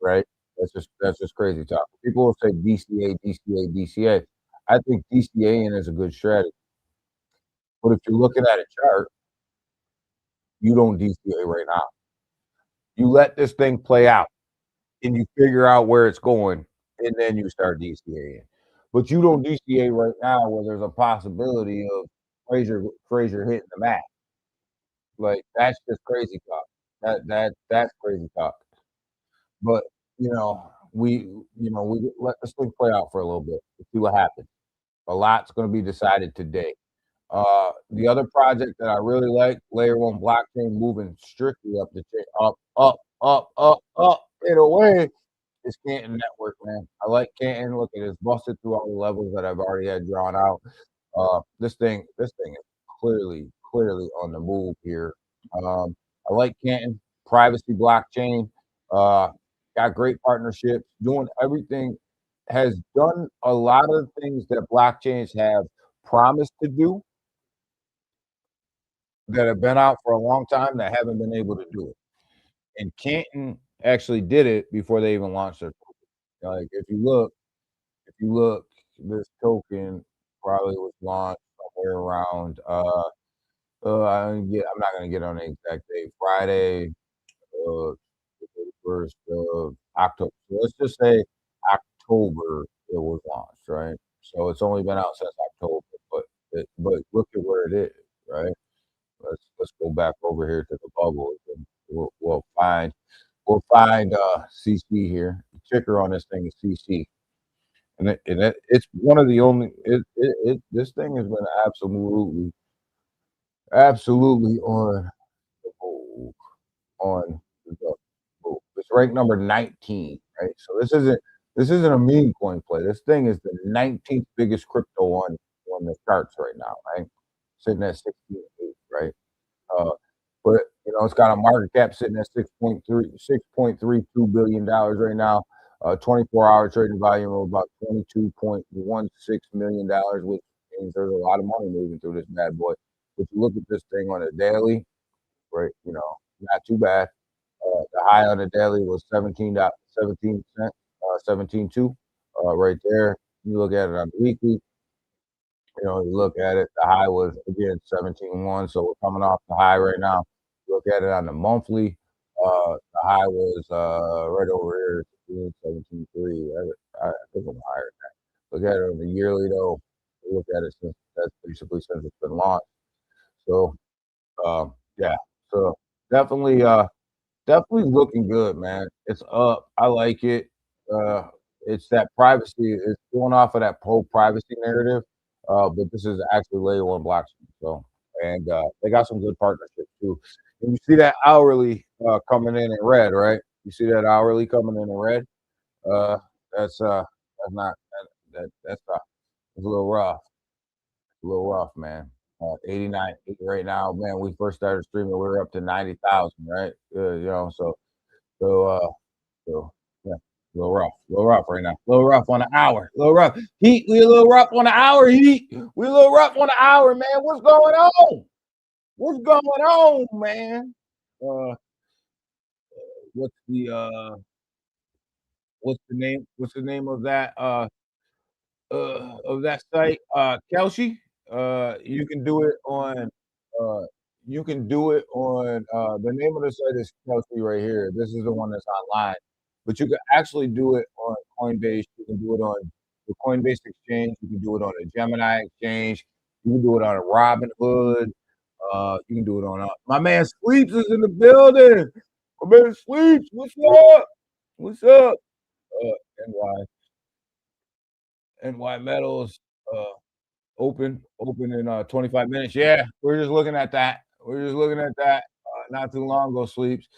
right? That's just crazy talk. People will say DCA, DCA, DCA. I think DCAing is a good strategy, but if you're looking at a chart, you don't DCA right now. You let this thing play out and you figure out where it's going, and then you start DCAing. But you don't DCA right now where there's a possibility of Frazier hitting the mat. Like that's just crazy talk. That's crazy talk. But we let this thing play out for a little bit. Let's see what happens. A lot's going to be decided today. The other project that I really like, Layer One blockchain, moving strictly up the chain, up and away. It's Canton Network, man. I like Canton. Look, it is busted through all the levels that I've already had drawn out. This thing is clearly on the move here. I like Canton, privacy blockchain. Uh, got great partnerships, doing everything. Has done a lot of things that blockchains have promised to do that have been out for a long time that haven't been able to do it. And Canton actually did it before they even launched their token. Like if you look, this token probably was launched somewhere around I'm not gonna get on the exact date. Friday, the 31st of October. So let's just say October it was launched, right? So it's only been out since October, but look at where it is, right? Let's go back over here to the bubble and we'll find CC here. The ticker on this thing is CC. It's one of the only this thing has been absolutely on the move, on the move. It's ranked number 19, right? So this isn't a meme coin play. This thing is the 19th biggest crypto on the charts right now, right? Sitting at 16.8, right? Uh, but it's got a market cap sitting at $6.32 billion right now. 24-hour trading volume of about $22.16 million, which means there's a lot of money moving through this bad boy. If you look at this thing on a daily, right, not too bad. The high on the daily was 17.17 cent, 17.2, right there. You look at it on the weekly, you look at it, the high was again 17.1, so we're coming off the high right now. Look at it on the monthly, the high was right over here, 17.3. I think I'm higher than that. Look at it on the yearly though. look at it since that's basically since it's been launched. So yeah, so definitely definitely looking good, man. It's up. I like it. Uh, it's that privacy. It's going off of that whole privacy narrative, but this is actually layer one blockchain. So, and they got some good partnerships too. And you see that hourly coming in red, right? You see that hourly coming in red. Uh, that's not that's it's a little rough. A little rough, man. 89 right now, man. We first started streaming, we were up to 90,000, right? So, so yeah, a little rough right now. A little rough on the hour. A little rough. Heat, we a little rough on the hour. Heat, we a little rough on the hour, man. What's going on? What's going on, man? Uh, what's the what's the name? What's the name of that site? Kelsey. You can do it on. Uh, you can do it on. The name of the site is Kelsey right here. This is the one that's online, but you can actually do it on Coinbase. You can do it on the Coinbase exchange. You can do it on the Gemini exchange. You can do it on a Robinhood. You can do it on. My man Sleeps is in the building. My man Sleeps. What's up? What's up? Uh, NY NY Metals. Uh, open in 25 minutes. Yeah, we're just looking at that. We're just looking at that not too long ago, Sleeps.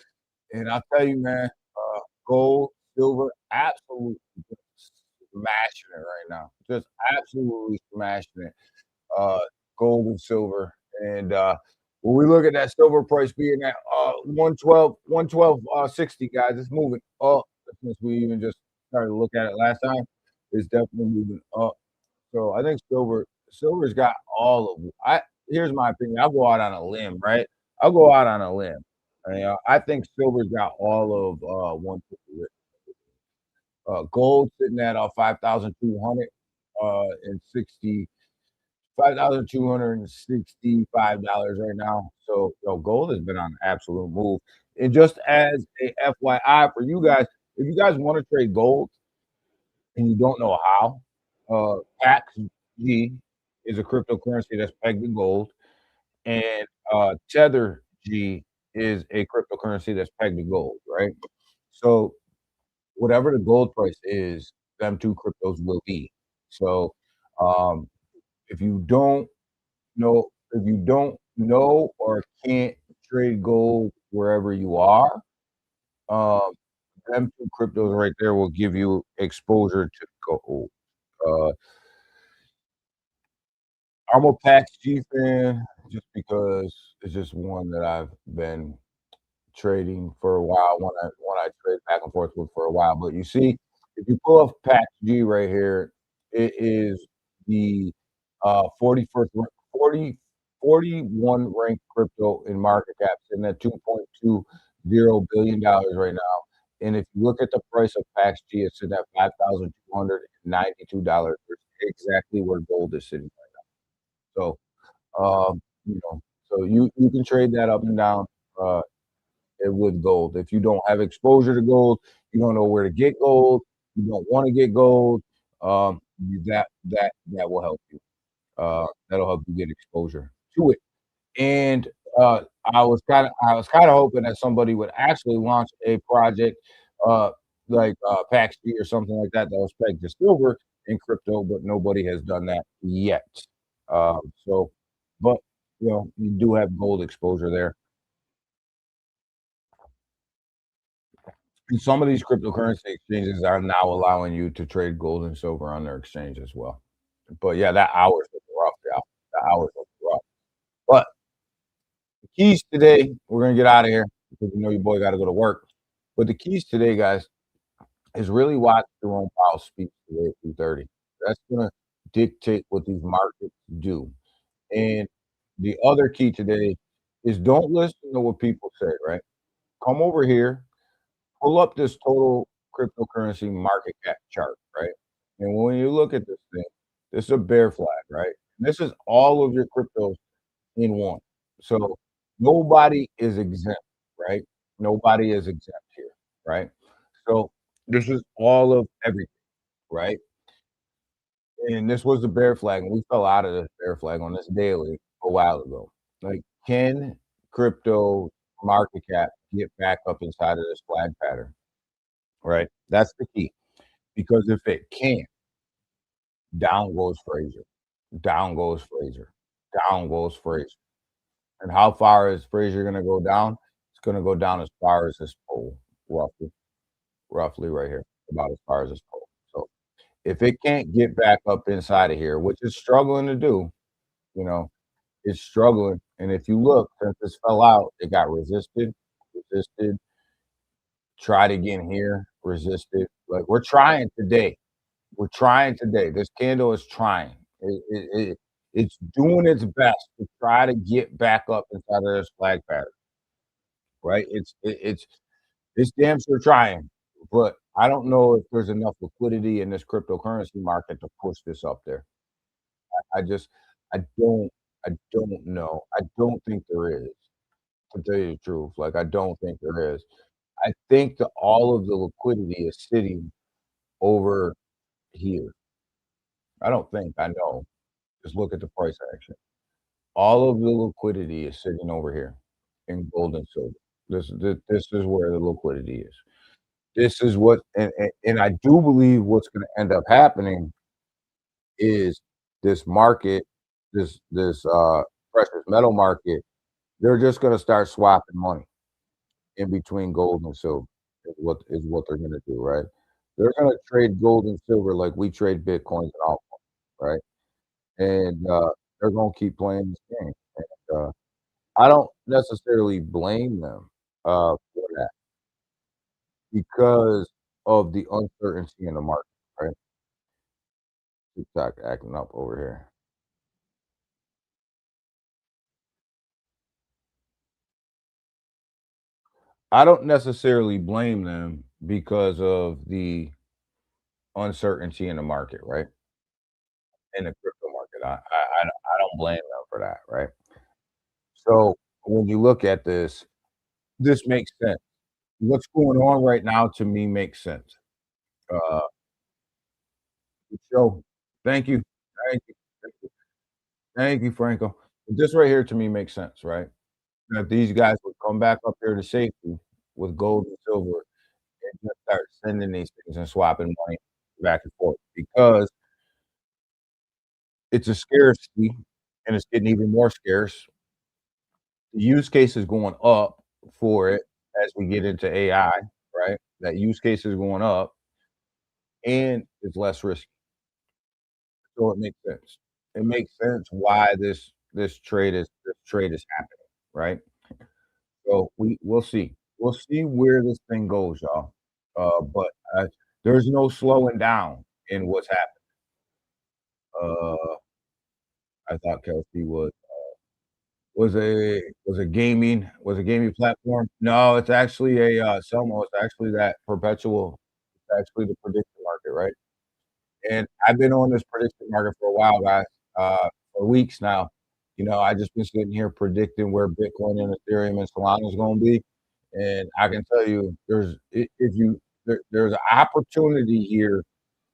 And I'll tell you, man, gold, silver, absolutely just smashing it right now. Just absolutely smashing it. Uh, Gold and silver. And when we look at that silver price being at 112, 60, guys, it's moving up since we even just started to look at it last time. It's definitely moving up. So I think silver's got all of I here's my opinion. I'll go out on a limb, right? I'll go out on a limb. I think silver's got all of 150. Gold sitting at 5,200 and 60 $5,265 right now. So, gold has been on an absolute move. And just as a FYI for you guys, if you guys want to trade gold and you don't know how, PAX-G is a cryptocurrency that's pegged to gold, and Tether G is a cryptocurrency that's pegged to gold, right? So whatever the gold price is, them two cryptos will be. So um, if you don't know or can't trade gold wherever you are, um, them two cryptos right there will give you exposure to gold. Uh, I'm a PAX G fan just because it's just one that I've been trading for a while. When I trade back and forth with for a while. But you see, if you pull up PAX G right here, it is the 41st 40 41 ranked crypto in market cap, sitting at $2.20 billion right now. And if you look at the price of PAX G, it's sitting at $5,292. Exactly where gold is sitting right now. So so you can trade that up and down with gold. If you don't have exposure to gold, you don't know where to get gold, you don't want to get gold, that will help you. That'll help you get exposure to it. And I was kind of hoping that somebody would actually launch a project uh, like PAX-G or something like that was pegged to silver in crypto, but nobody has done that yet. So, but you do have gold exposure there. And some of these cryptocurrency exchanges are now allowing you to trade gold and silver on their exchange as well. But yeah, that hour's looking rough, yeah. The hour's looking rough. But the keys today, we're gonna get out of here because you know your boy got to go to work. But the keys today, guys, is really watch Jerome Powell speak today at 2:30. That's gonna dictate what these markets do. And the other key today is don't listen to what people say, right? Come over here, pull up this total cryptocurrency market cap chart, right? And when you look at this thing, this is a bear flag, right? This is all of your cryptos in one. So nobody is exempt, right? Nobody is exempt here, right? So this is all of everything, right? And this was the bear flag, and we fell out of this bear flag on this daily a while ago. Like, can crypto market cap get back up inside of this flag pattern? Right? That's the key. Because if it can't, down goes Fraser. Down goes Fraser. Down goes Fraser. And how far is Fraser gonna go down? It's gonna go down as far as this pole, roughly. Roughly right here, about as far as this pole. So, if it can't get back up inside of here, which it's struggling to do, you know, it's struggling, and if you look, since this fell out, it got resisted, tried again here, resisted. Like, we're trying today. We're trying today. This candle is trying. It's doing its best to try to get back up inside of this flag pattern, right? It's damn sure trying, but I don't know if there's enough liquidity in this cryptocurrency market to push this up there. I just I don't I don't know. I don't think there is, to tell you the truth. Like, I don't think there is. I think that all of the liquidity is sitting over here. I don't think, I know. Just look at the price action. All of the liquidity is sitting over here in gold and silver. This is where the liquidity is. This is what and I do believe what's gonna end up happening is this market, this precious metal market, they're just gonna start swapping money in between gold and silver is what they're gonna do, right? They're gonna trade gold and silver like we trade Bitcoins and altcoins, right? And, they're gonna keep playing this game, and, I don't necessarily blame them, for that because of the uncertainty in the market, right? TikTok acting up over here. I don't necessarily blame them because of the uncertainty in the market, right? In the crypto market. I don't blame them for that, right? So when you look at this makes sense. What's going on right now to me makes sense. Uh, so thank you. Thank you. Thank you. Thank you, Franco. This right here to me makes sense, right? That these guys would come back up here to safety with gold and silver and just start sending these things and swapping money back and forth because it's a scarcity and it's getting even more scarce. The use case is going up for it as we get into AI, right? That use case is going up and it's less risky. So it makes sense. It makes sense why this trade is happening, right? So we'll see. We'll see where this thing goes, y'all. But there's no slowing down in what's happening. Uh, I thought Kelsey was a gaming platform. No, it's actually a Selmo. It's actually that perpetual. It's actually the prediction market, right? And I've been on this prediction market for a while, guys, for weeks now. I just been sitting here predicting where Bitcoin and Ethereum and Solana is going to be, and I can tell you, there's an opportunity here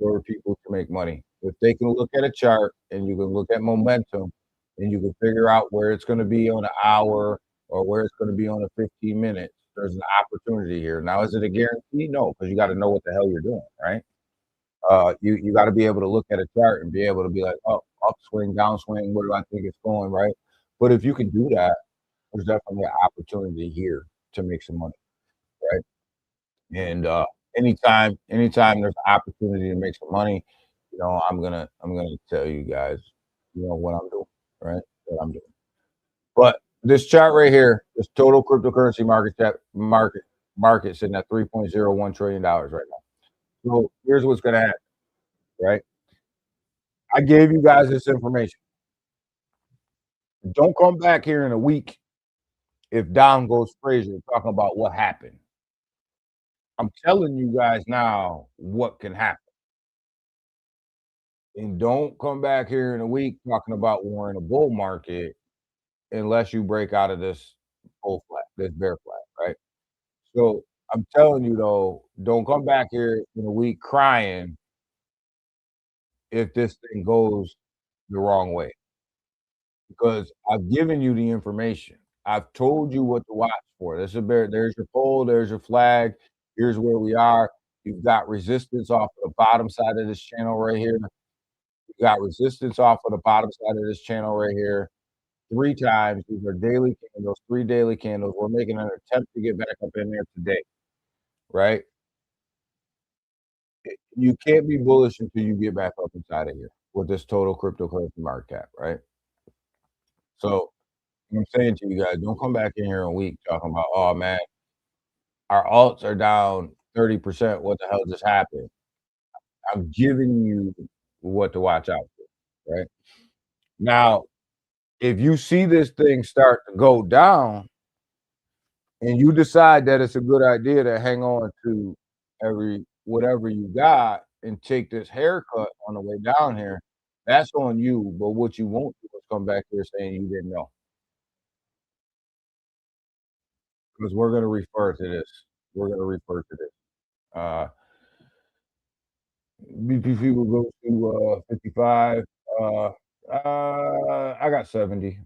for people to make money if they can look at a chart and you can look at momentum and you can figure out where it's going to be on an hour or where it's going to be on a 15 minutes. There's an opportunity here. Now, is it a guarantee? No, because you got to know what the hell you're doing, right? You got to be able to look at a chart and be able to be like, oh, upswing, downswing, where do I think it's going, right? But if you can do that, there's definitely an opportunity here to make some money, right? And anytime there's an opportunity to make some money, I'm gonna tell you guys, what I'm doing, right? What I'm doing. But this chart right here, this total cryptocurrency market sitting at $3.01 trillion right now. So here's what's gonna happen, right? I gave you guys this information. Don't come back here in a week if down goes Fraser talking about what happened. I'm telling you guys now what can happen. And don't come back here in a week talking about we're in a bull market unless you break out of this bull flat, this bear flat, right? So I'm telling you though, don't come back here in a week crying if this thing goes the wrong way, because I've given you the information. I've told you what to watch for. There's your pole, there's your flag, here's where we are. You've got resistance off of the bottom side of this channel right here. You've got resistance off of the bottom side of this channel right here. 3 times. These are daily candles, 3 daily candles. We're making an attempt to get back up in there today, right? You can't be bullish until you get back up inside of here with this total cryptocurrency market cap, right? So I'm saying to you guys, don't come back in here in a week talking about, oh man, our alts are down 30%. What the hell just happened? I'm giving you what to watch out for, right? Now, if you see this thing start to go down and you decide that it's a good idea to hang on to whatever you got and take this haircut on the way down here, that's on you. But what you won't do is come back here saying you didn't know. Because we're gonna refer to this. We're gonna refer to this. Uh BPC will go to 55. Uh I got 70.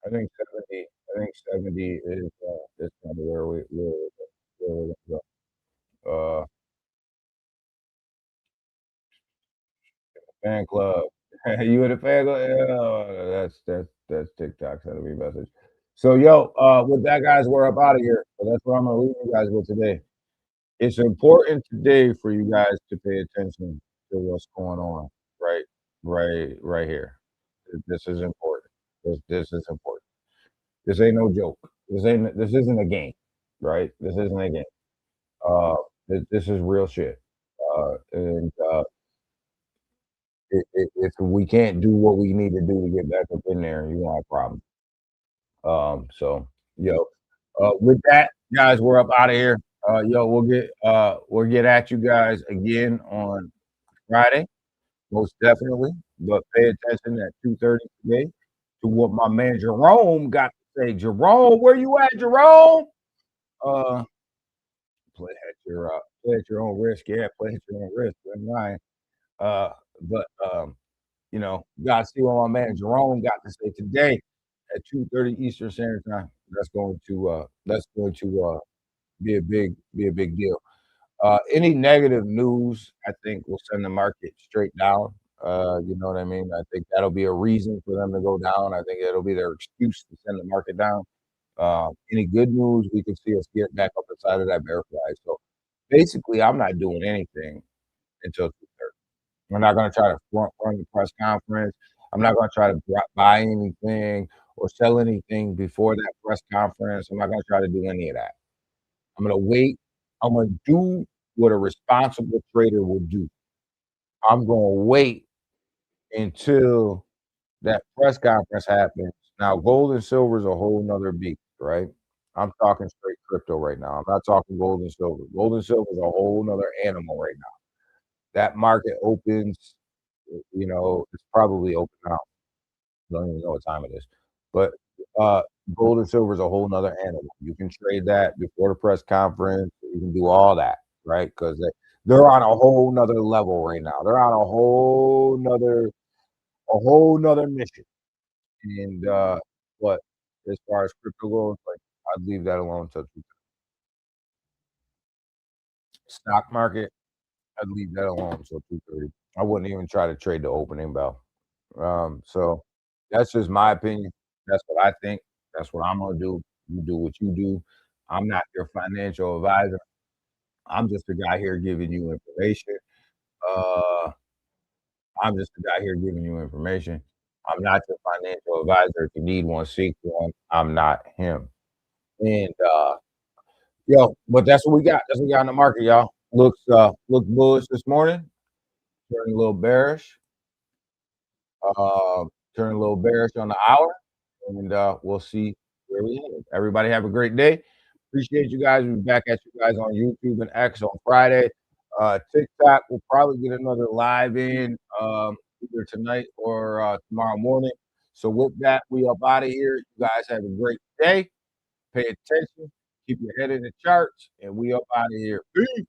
I think 70. I think 70 is kind of where we're gonna go. Fan club. You in the fan club? Yeah, that's TikTok sending me a message. So yo, with that guys, we're up out of here. So that's what I'm gonna leave you guys with today. It's important today for you guys to pay attention to what's going on right here. This is important. This is important. This ain't no joke. This isn't a game, right? This isn't a game. Uh, this is real shit. And if we can't do what we need to do to get back up in there, you gonna have problems. So yo, with that, guys, we're up out of here. Yo, we'll get at you guys again on Friday, most definitely. But pay attention at 2:30 today to what my man Jerome got to say. Jerome, where you at, Jerome? Uh, play at your own risk. Yeah, play at your own risk. I'm lying. Uh, but you know, you gotta see what my man Jerome got to say today at 2:30 Eastern Standard Time. That's going to be a big deal. Any negative news, I think, will send the market straight down. You know what I mean? I think that'll be a reason for them to go down. I think it'll be their excuse to send the market down. Any good news, we can see us get back up inside of that bear flag. So basically, I'm not doing anything until 2:30. We're not going to try to front run the press conference. I'm not going to try to buy anything or sell anything before that press conference. I'm not going to try to do any of that. I'm going to wait. I'm going to do what a responsible trader would do. I'm going to wait until that press conference happens. Now, gold and silver is a whole nother beast, right? I'm talking straight crypto right now. I'm not talking gold and silver. Gold and silver is a whole nother animal right now. That market opens, you know, it's probably open now. Don't even know what time it is. But gold and silver is a whole nother animal. You can trade that before the press conference. You can do all that, right? Because they're on a whole nother level right now. They're on a whole nother mission. And but as far as crypto goes, like I'd leave that alone until stock market, I'd leave that alone until 2:30. I wouldn't even try to trade the opening bell. So that's just my opinion. That's what I think. That's what I'm gonna do. You do what you do. I'm not your financial advisor. I'm just a guy here giving you information. Uh, I'm just a guy here giving you information. I'm not your financial advisor. If you need one, seek one. I'm not him. And yo, but that's what we got. That's what we got in the market, y'all. Look bullish this morning, turning a little bearish. Turning a little bearish on the hour, and we'll see where we head. Everybody have a great day. Appreciate you guys. We'll be back at you guys on YouTube and X on Friday. TikTok, we'll probably get another live in either tonight or tomorrow morning. So with that, we up out of here. You guys have a great day. Pay attention. Keep your head in the charts, and we up out of here. Peace.